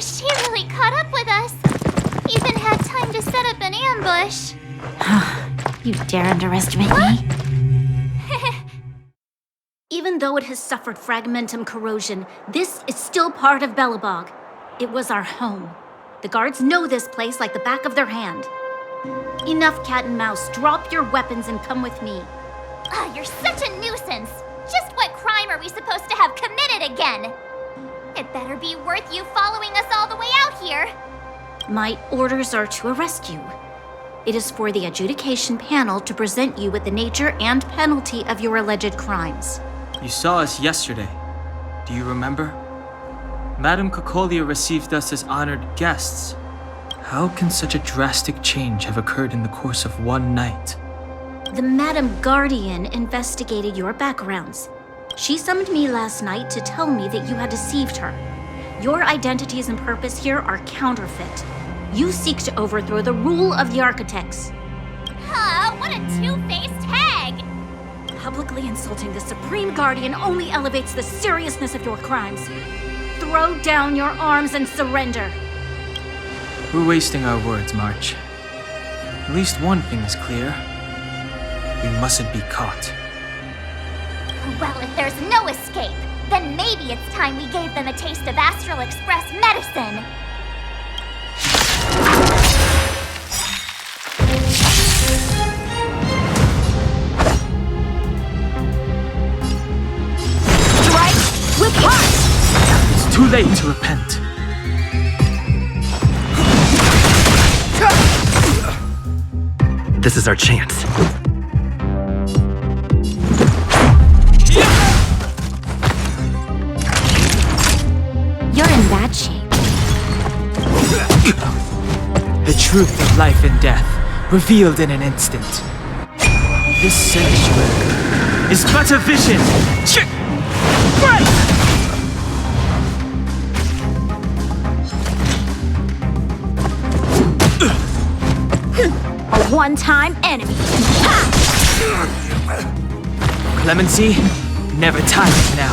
She really caught up with us. Even had time to set up an ambush. You dare underestimate me? Even though it has suffered fragmentum corrosion, this is still part of Belobog. It was our home. The guards know this place like the back of their hand. Enough cat and mouse. Drop your weapons and come with me. You're such a nuisance. Just what crime are we supposed to have committed again? It better be worth you following us all the way out here. My orders are to arrest you. It is for the adjudication panel to present you with the nature and penalty of your alleged crimes. You saw us yesterday. Do you remember? Madame Cocolia received us as honored guests. How can such a drastic change have occurred in the course of one night? The Madam Guardian investigated your backgrounds. She summoned me last night to tell me that you had deceived her. Your identities and purpose here are counterfeit. You seek to overthrow the rule of the architects. What a two-faced hag! Publicly insulting the Supreme Guardian only elevates the seriousness of your crimes. Throw down your arms and surrender. We're wasting our words, March. At least one thing is clear. We mustn't be caught. Well, if there's no escape, then maybe it's time we gave them a taste of Astral Express medicine. Strike with heart! It's too late to repent. This is our chance. You're in bad shape. The truth of life and death, revealed in an instant. This sanctuary is but a vision. A one-time enemy. Clemency, never time is now.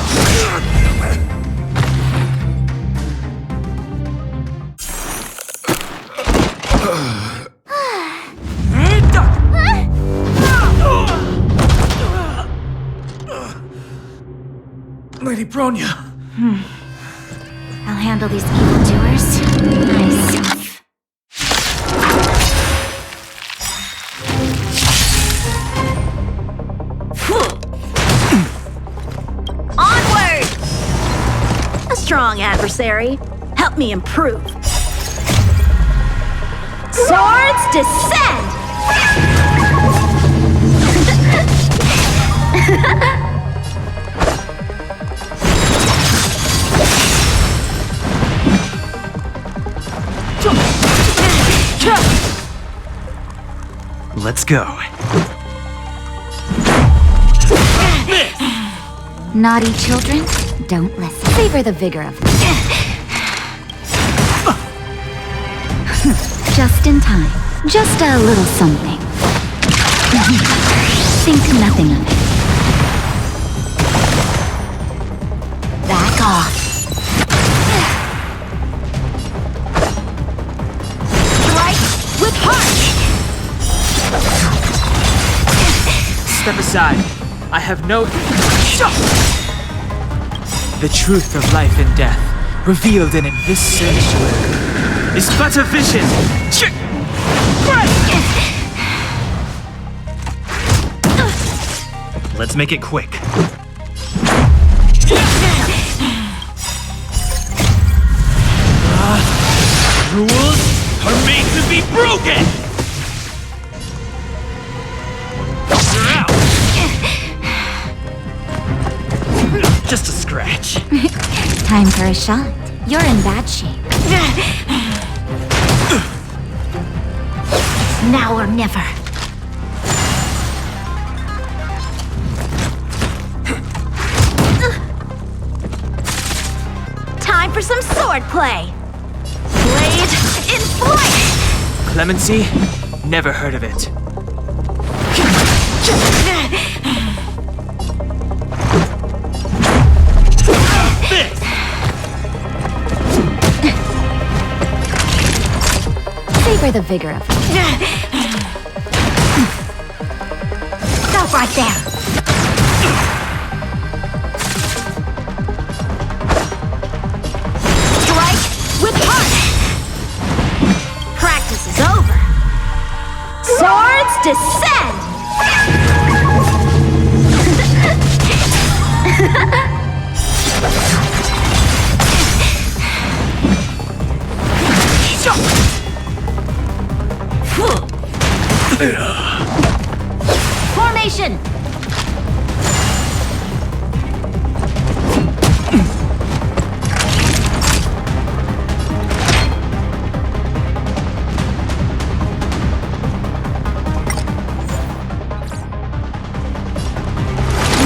Lady Bronya! I'll handle these evildoers myself. Onward! A strong adversary. Help me improve. Swords descend! Let's go. Naughty children, don't listen. Savor the vigor of them. Just in time. Just a little something. Think nothing of it. Back off. Strike with heart! Step aside. I have no... The truth of life and death, revealed in this sanctuary, is but a vision. Let's make it quick. Rules are made to be broken! You're out! Just a scratch. Time for a shot. You're in bad shape. Now or never. Time for some sword play. Blade in flight! Clemency? Never heard of it. Savor the vigor of it. Stop right there. Strike with heart. Practice is over. Swords descend. Formation.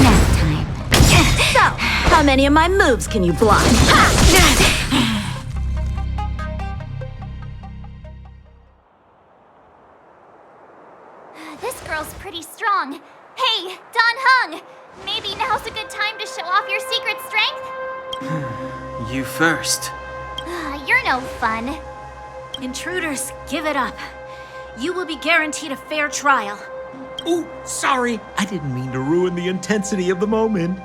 Nap time. So, how many of my moves can you block? This girl's pretty strong. Hey, Don Hung! Maybe now's a good time to show off your secret strength? You first. You're no fun. Intruders, give it up. You will be guaranteed a fair trial. Ooh, sorry. I didn't mean to ruin the intensity of the moment.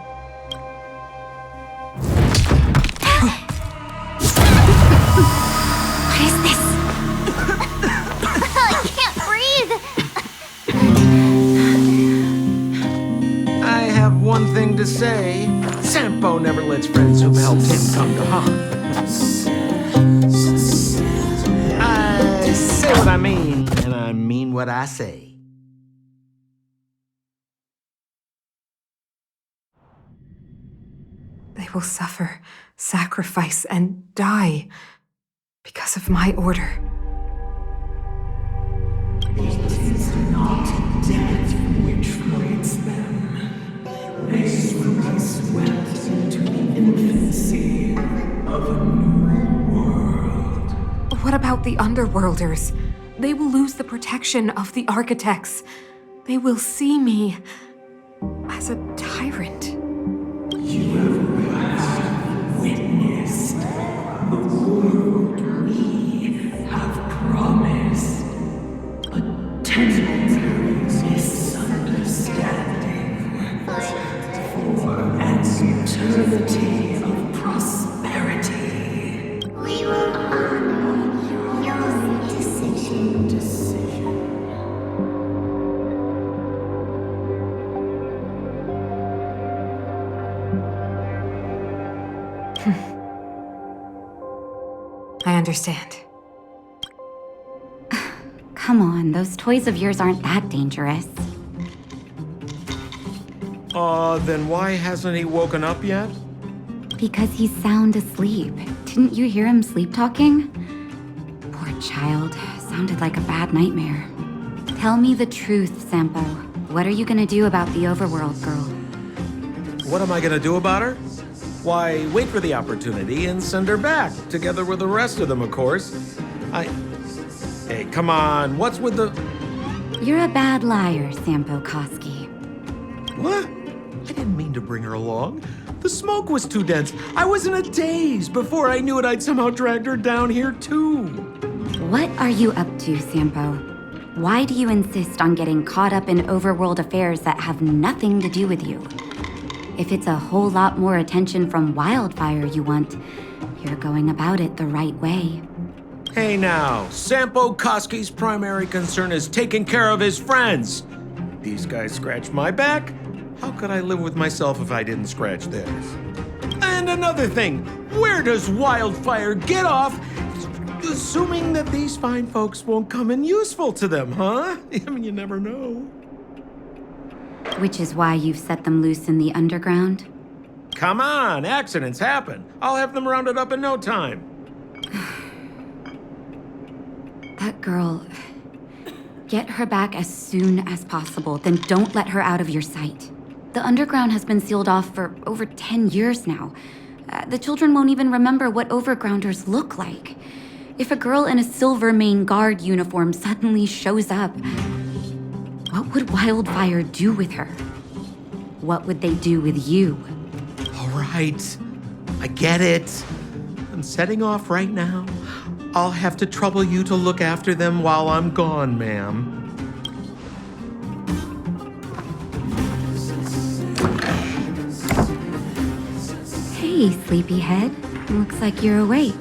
What is this? I can't breathe. I have one thing to say. Sampo never lets friends who've helped him come to harm. I say what I mean, and I mean what I say. They will suffer, sacrifice, and die because of my order. It is not death which creates them. They will be swept into the infancy of a new world. What about the Underworlders? They will lose the protection of the Architects. They will see me as a tyrant. You have witnessed the world we have promised. A temporary misunderstanding for an eternity of prosperity. We will honor your decision. I understand. Come on, those toys of yours aren't that dangerous. Then why hasn't he woken up yet? Because he's sound asleep. Didn't you hear him sleep talking? Poor child. Sounded like a bad nightmare. Tell me the truth, Sampo. What are you gonna do about the overworld girl? What am I gonna do about her? Why, wait for the opportunity and send her back, together with the rest of them, of course. Hey, come on, what's with the... You're a bad liar, Sampo Koski. What? I didn't mean to bring her along. The smoke was too dense. I was in a daze. Before I knew it, I'd somehow dragged her down here, too. What are you up to, Sampo? Why do you insist on getting caught up in overworld affairs that have nothing to do with you? If it's a whole lot more attention from Wildfire you want, you're going about it the right way. Hey now, Sampo Koski's primary concern is taking care of his friends. These guys scratch my back. How could I live with myself if I didn't scratch theirs? And another thing, where does Wildfire get off assuming that these fine folks won't come in useful to them, huh? I mean, you never know. Which is why you've set them loose in the underground? come on, accidents happen. I'll have them rounded up in no time. That girl... Get her back as soon as possible, then don't let her out of your sight. The underground has been sealed off for over 10 years now. The children won't even remember what overgrounders look like. If a girl in a Silvermane Guard uniform suddenly shows up, what would Wildfire do with her? What would they do with you? All right, I get it. I'm setting off right now. I'll have to trouble you to look after them while I'm gone, ma'am. Hey, sleepyhead. Looks like you're awake.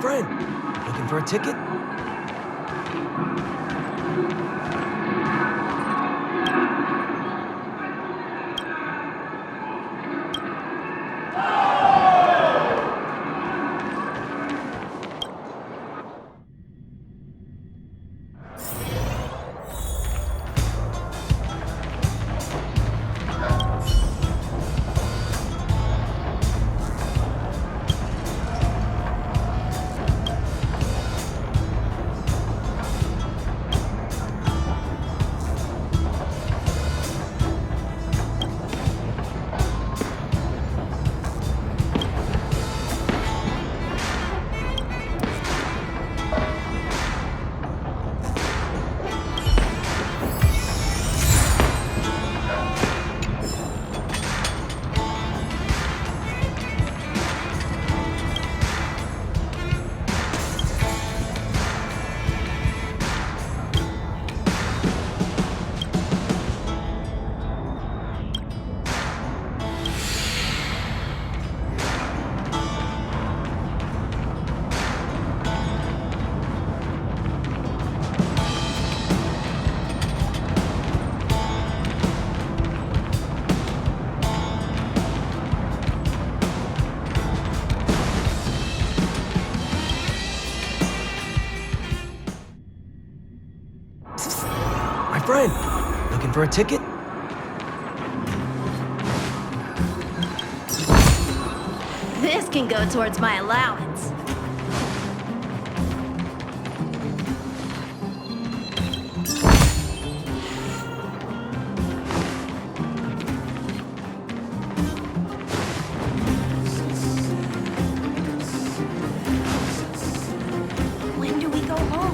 friend. Looking for a ticket? Friend, looking for a ticket? This can go towards my allowance. When do we go home?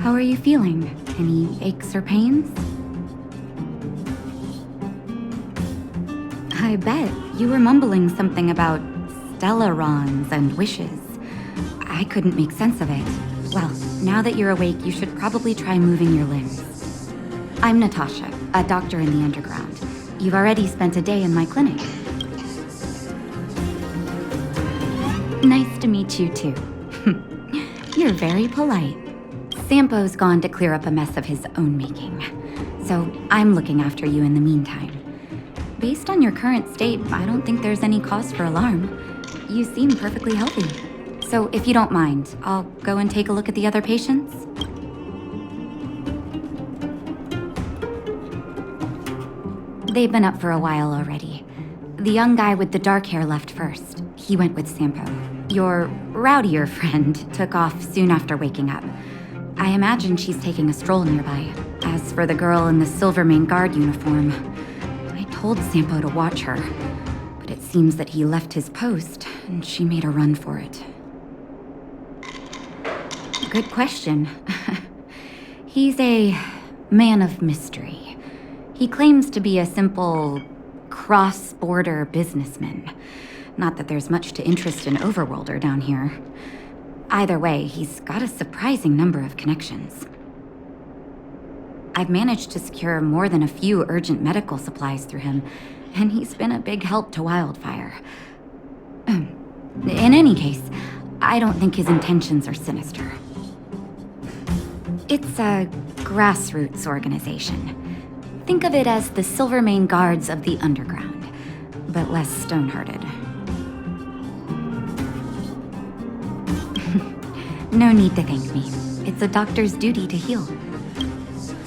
How are you feeling? Any aches or pains? I bet you were mumbling something about stellarons and wishes. I couldn't make sense of it. Well, now that you're awake, you should probably try moving your limbs. I'm Natasha, a doctor in the underground. You've already spent a day in my clinic. Nice to meet you, too. You're very polite. Sampo's gone to clear up a mess of his own making, so I'm looking after you in the meantime. Based on your current state, I don't think there's any cause for alarm. You seem perfectly healthy. So if you don't mind, I'll go and take a look at the other patients. They've been up for a while already. The young guy with the dark hair left first. He went with Sampo. Your rowdier friend took off soon after waking up. I imagine she's taking a stroll nearby. As for the girl in the Silvermane Guard uniform, I told Sampo to watch her, but it seems that he left his post and she made a run for it. Good question. He's a man of mystery. He claims to be a simple cross-border businessman. Not that there's much to interest an overworlder down here. Either way, he's got a surprising number of connections. I've managed to secure more than a few urgent medical supplies through him, and he's been a big help to Wildfire. In any case, I don't think his intentions are sinister. It's a grassroots organization. Think of it as the Silvermane Guards of the Underground, but less stone-hearted. No need to thank me. It's a doctor's duty to heal.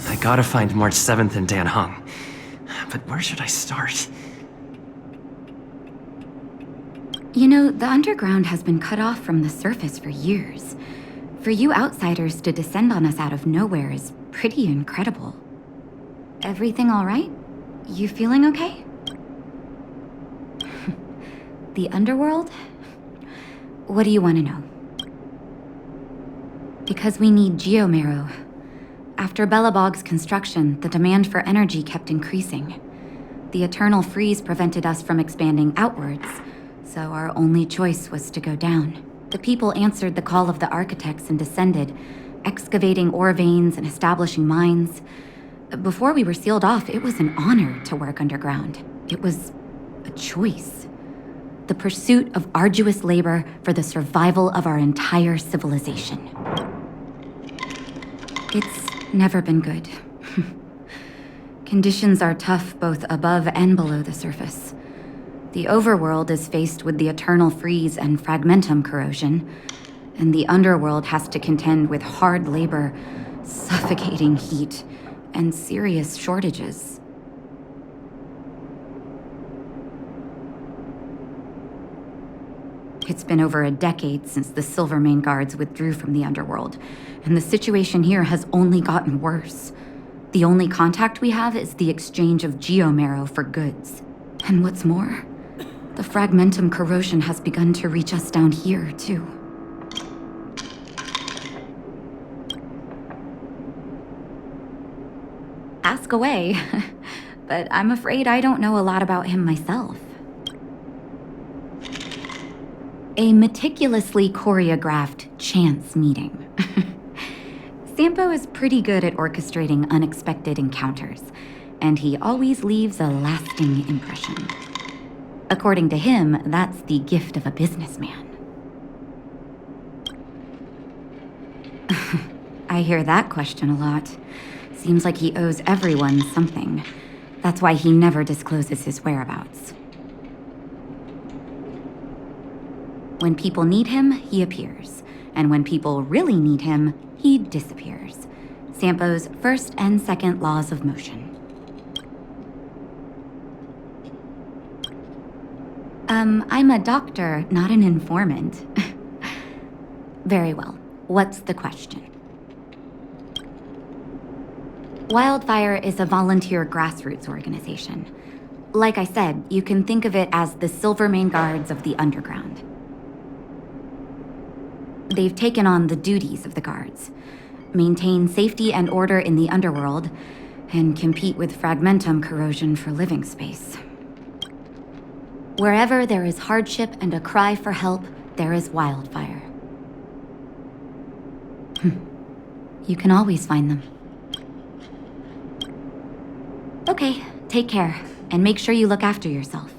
I gotta find March 7th and Dan Hung. But where should I start? You know, the Underground has been cut off from the surface for years. For you outsiders to descend on us out of nowhere is pretty incredible. Everything all right? You feeling okay? The Underworld? What do you want to know? Because we need geomarrow. After Belobog's construction, the demand for energy kept increasing. The eternal freeze prevented us from expanding outwards, so our only choice was to go down. The people answered the call of the architects and descended, excavating ore veins and establishing mines. Before we were sealed off, it was an honor to work underground. It was a choice. The pursuit of arduous labor for the survival of our entire civilization. It's never been good. Conditions are tough both above and below the surface. The overworld is faced with the eternal freeze and fragmentum corrosion, and the underworld has to contend with hard labor, suffocating heat, and serious shortages. It's been over a decade since the Silvermane Guards withdrew from the underworld, and the situation here has only gotten worse. The only contact we have is the exchange of geomarrow for goods. And what's more, the fragmentum corrosion has begun to reach us down here, too. Ask away, but I'm afraid I don't know a lot about him myself. A meticulously choreographed chance meeting. Sampo is pretty good at orchestrating unexpected encounters, and he always leaves a lasting impression. According to him, that's the gift of a businessman. I hear that question a lot. Seems like he owes everyone something. That's why he never discloses his whereabouts. When people need him, he appears. And when people really need him, he disappears. Sampo's first and second laws of motion. I'm a doctor, not an informant. Very well. What's the question? Wildfire is a volunteer grassroots organization. Like I said, you can think of it as the Silvermane Guards of the Underground. They've taken on the duties of the guards. maintain safety and order in the underworld, and compete with fragmentum corrosion for living space. Wherever there is hardship and a cry for help, there is wildfire. You can always find them. Okay, take care, and make sure you look after yourself.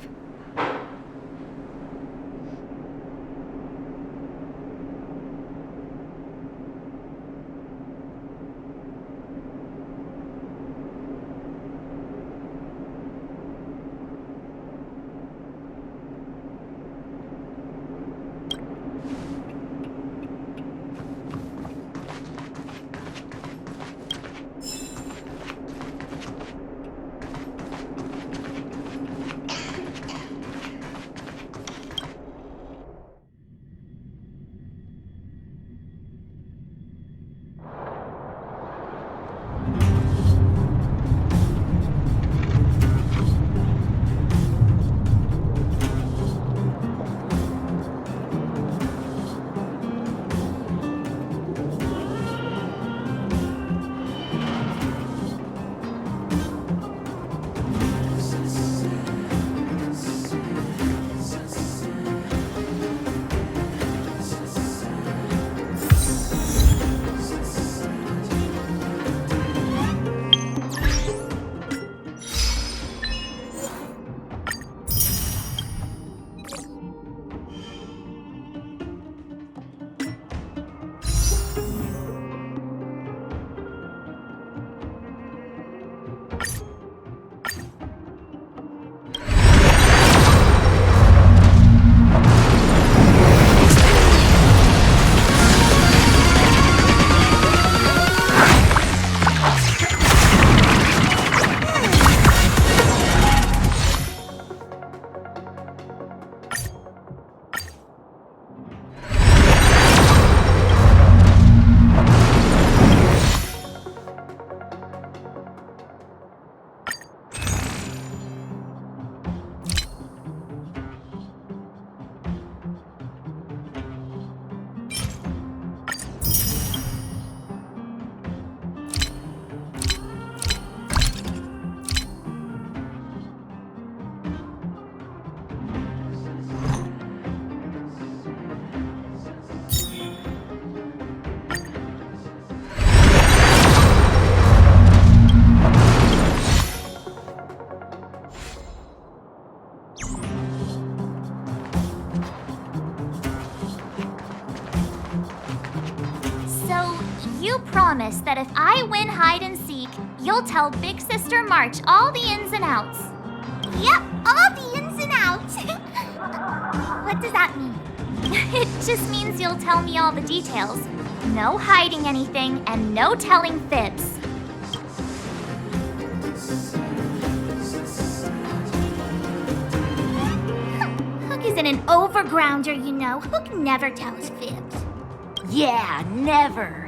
You promise that if I win hide and seek, you'll tell Big Sister March all the ins and outs. Yep, all the ins and outs. What does that mean? It just means you'll tell me all the details. No hiding anything and no telling fibs. Hook isn't an overgrounder, you know. Hook never tells fibs. Yeah, never.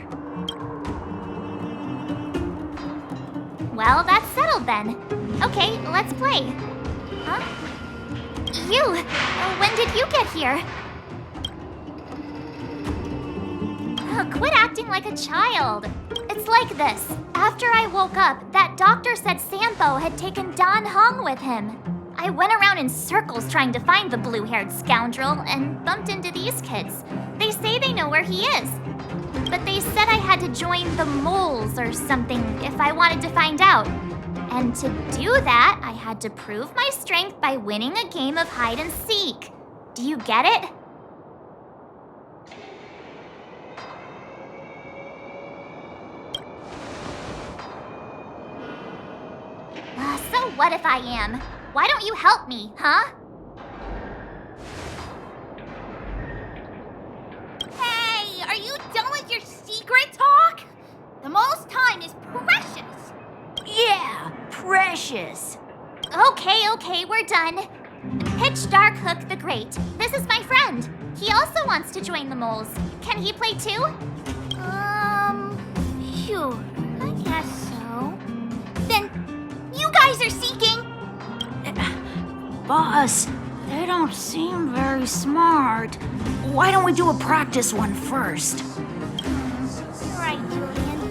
Well, that's settled then. Okay, let's play. Huh? You! When did you get here? Quit acting like a child. It's like this. After I woke up, that doctor said Sampo had taken Dan Hong with him. I went around in circles trying to find the blue-haired scoundrel and bumped into these kids. They say they know where he is. But they said I had to join the moles or something if I wanted to find out. And to do that, I had to prove my strength by winning a game of hide and seek. Do you get it? So what if I am? Why don't you help me, huh? Hey, are you done with your secret talk? The most time is precious. Yeah, precious. Okay, we're done. Pitch Dark Hook the Great. This is my friend. He also wants to join the moles. Can he play too? Sure, I guess so. Then, you guys are seeking? Boss, they don't seem very smart. Why don't we do a practice one first? Right, Julian.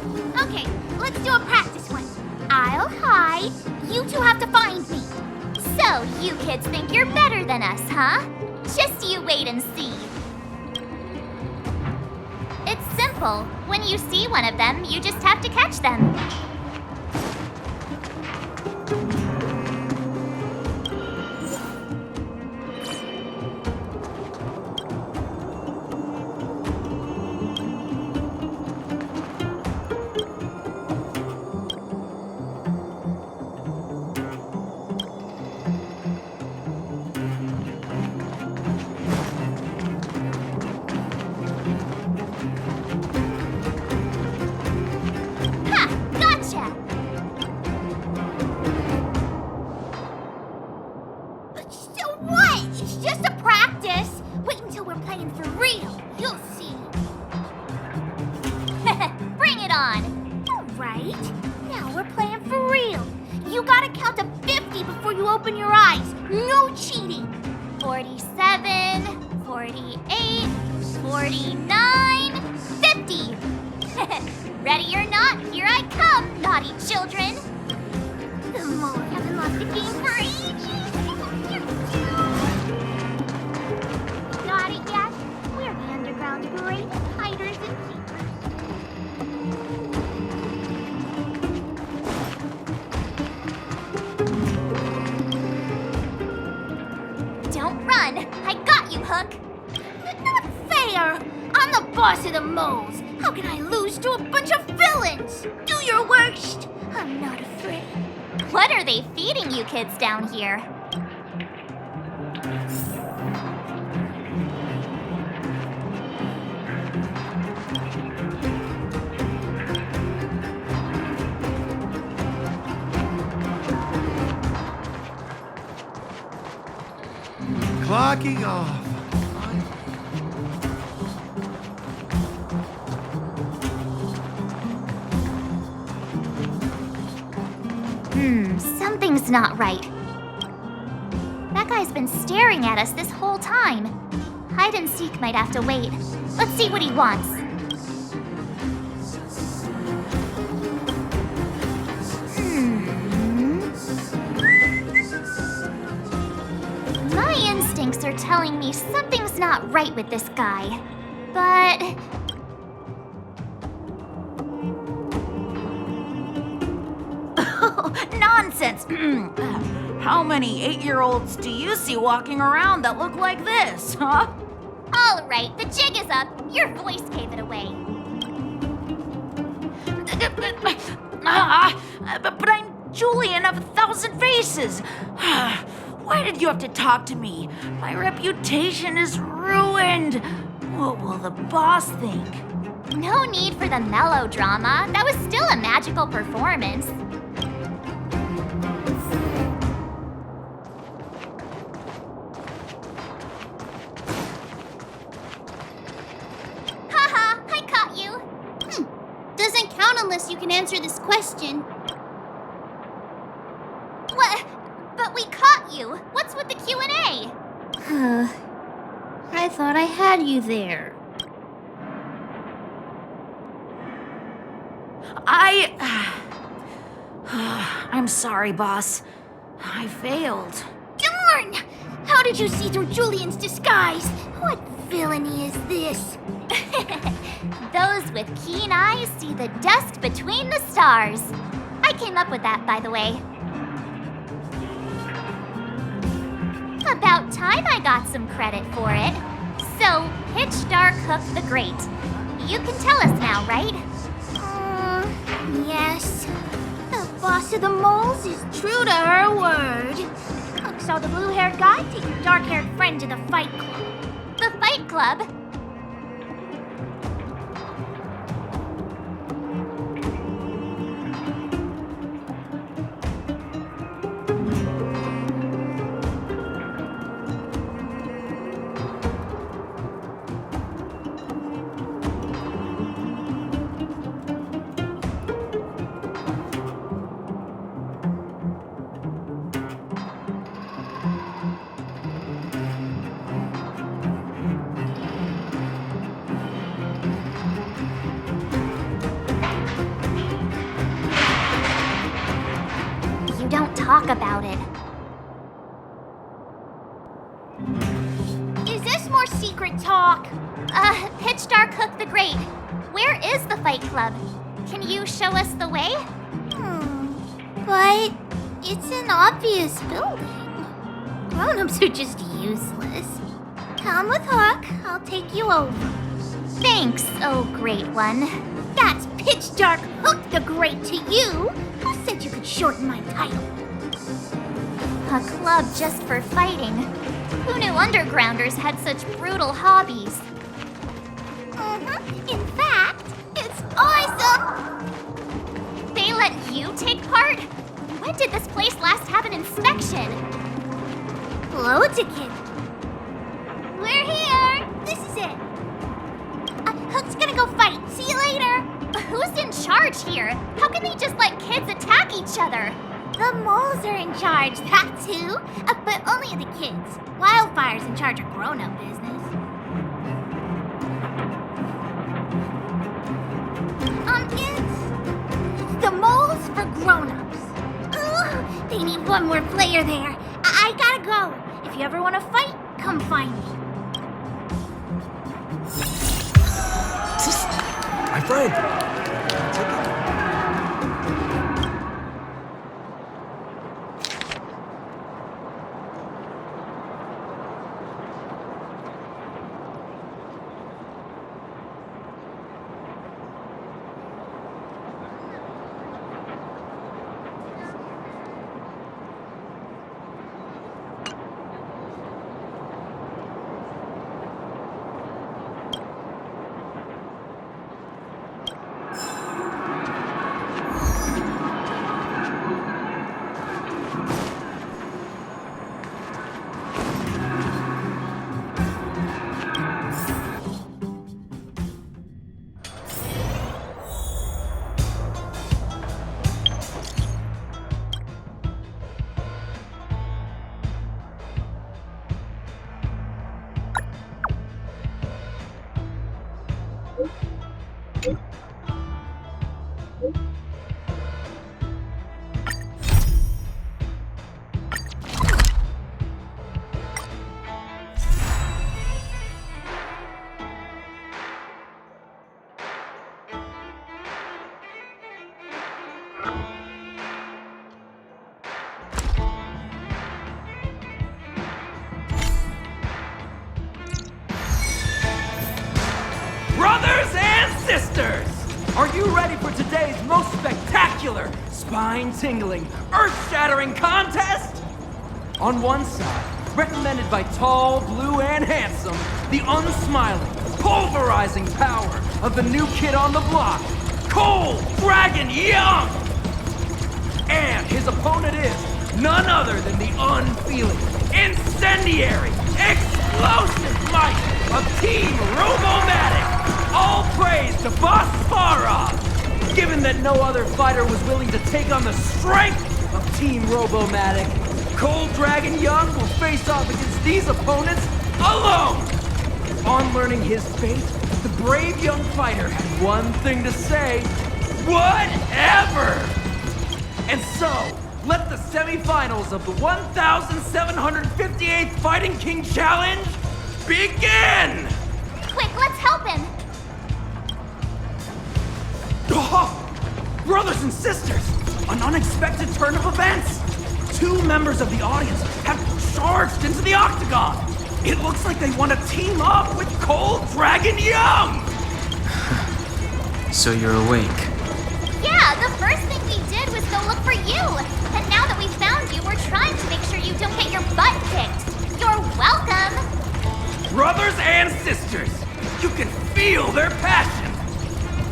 let's do a practice one. I'll hide. You two have to find me. So, you kids think you're better than us, huh? Just you wait and see. It's simple. When you see one of them, you just have to catch them. So what? It's just a practice. Wait until we're playing for real. You'll see. Bring it on. All right. Now we're playing for real. You gotta count to 50 before you open your eyes. No cheating. 47, 48, 49, 50. Ready or not, here I come, naughty children. The mole haven't lost a game for ages. Got it yet? We're the underground greatest hiders and seekers. Don't run. I got you, Hook. Not fair. I'm the boss of the moles. How can I lose to a bunch of villains? Do your worst. I'm not afraid. What are they feeding you kids down here? Clocking off. Something's not right. That guy's been staring at us this whole time. Hide and seek might have to wait. Let's see what he wants. My instincts are telling me something's not right with this guy. But... Nonsense! How many 8-year-olds do you see walking around that look like this, huh? All right, the jig is up. Your voice gave it away. But I'm Julian of 1,000 Faces. Why did you have to talk to me? My reputation is ruined. What will the boss think? No need for the melodrama. That was still a magical performance. Haha, I caught you. Doesn't count unless you can answer this question. What? But we caught you. What's with the Q&A? I thought I had you there. I'm sorry, boss. I failed. Darn! How did you see through Julian's disguise? What villainy is this? Those with keen eyes see the dust between the stars. I came up with that, by the way. About time I got some credit for it. So, Pitch Dark Hook the Great. You can tell us now, right? Yes. The boss of the moles is true to her word. Hook saw the blue-haired guy take your dark-haired friend to the fight club. The Fight Club? Pitch Dark Hook the Great, where is the Fight Club? Can you show us the way? But it's an obvious building. Grown-ups are just useless. Come with Hook, I'll take you over. Thanks, oh great one. That's Pitch Dark Hook the Great to you. Who said you could shorten my title? A club just for fighting. Who knew undergrounders had such brutal hobbies? In fact, it's awesome! They let you take part? When did this place last have an inspection? Loads of kids. We're here! This is it. Hook's gonna go fight. See you later. Who's in charge here? How can they just let kids attack each other? The moles are in charge, that's who. But only the kids. Wildfire's in charge of grown-up business. It's the moles for grown-ups. Ugh, they need one more player there. I gotta go. If you ever want to fight, come find me. My friend. Brothers and sisters, are you ready for today's most spectacular, spine-tingling, earth-shattering contest? On one side, recommended by tall, blue, and handsome, the unsmiling, pulverizing power of the new kid on the block, Cold Dragon Young! And his opponent is none other than the unfeeling, incendiary, explosive might of Team Robomatic! All praise to Boss Farah! Given that no other fighter was willing to take on the strength of Team Robomatic, Cold Dragon Young will face off against these opponents alone! On learning his fate, the brave young fighter had one thing to say: whatever! And so, let the semifinals of the 1758th Fighting King Challenge begin! Quick, let's help him! Oh, brothers and sisters, an unexpected turn of events! Two members of the audience have charged into the octagon! It looks like they want to team up with Cold Dragon Young! So you're awake. Yeah, the first thing we did was go look for you. And now that we found you, we're trying to make sure you don't get your butt kicked. You're welcome! Brothers and sisters, you can feel their passion!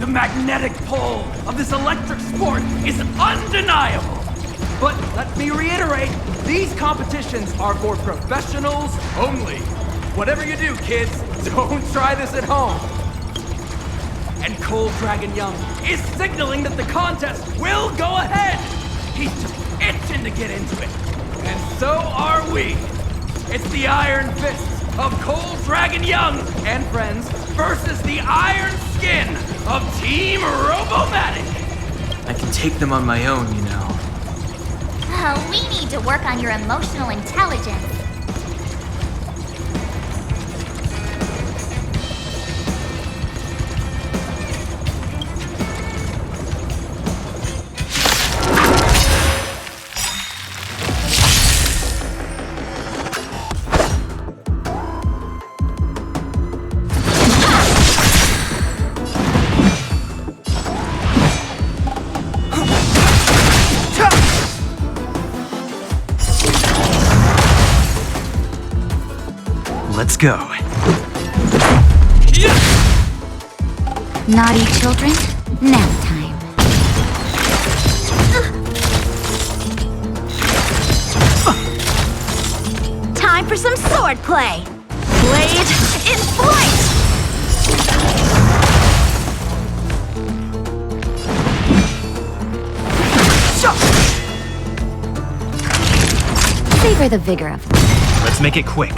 The magnetic pull of this electric sport is undeniable! But let me reiterate, these competitions are for professionals only. Whatever you do, kids, don't try this at home. And Cold Dragon Young is signaling that the contest will go ahead. He's just itching to get into it. And so are we. It's the Iron Fists of Cold Dragon Young and friends versus the Iron Skin of Team Robomatic. I can take them on my own, you know. Oh, we need to work on your emotional intelligence. go. Naughty children, nap time. Time for some sword play. Blade in flight! Savor the vigor of it. Let's make it quick.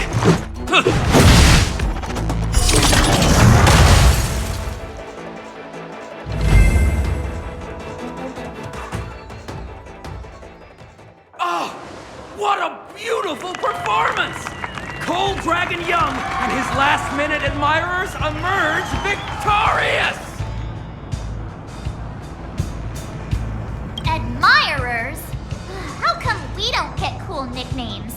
Oh, what a beautiful performance! Cold Dragon Young and his last-minute admirers emerge victorious! Admirers? How come we don't get cool nicknames?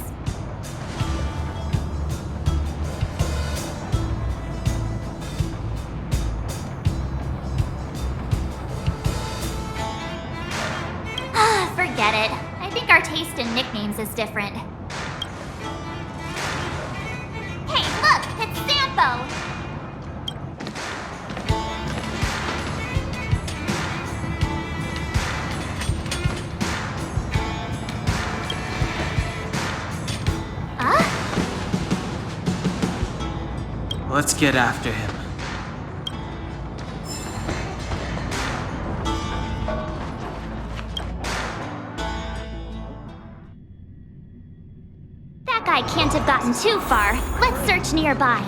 Forget it. I think our taste in nicknames is different. Hey, look! It's Sampo! Let's get after him. That guy can't have gotten too far. Let's search nearby.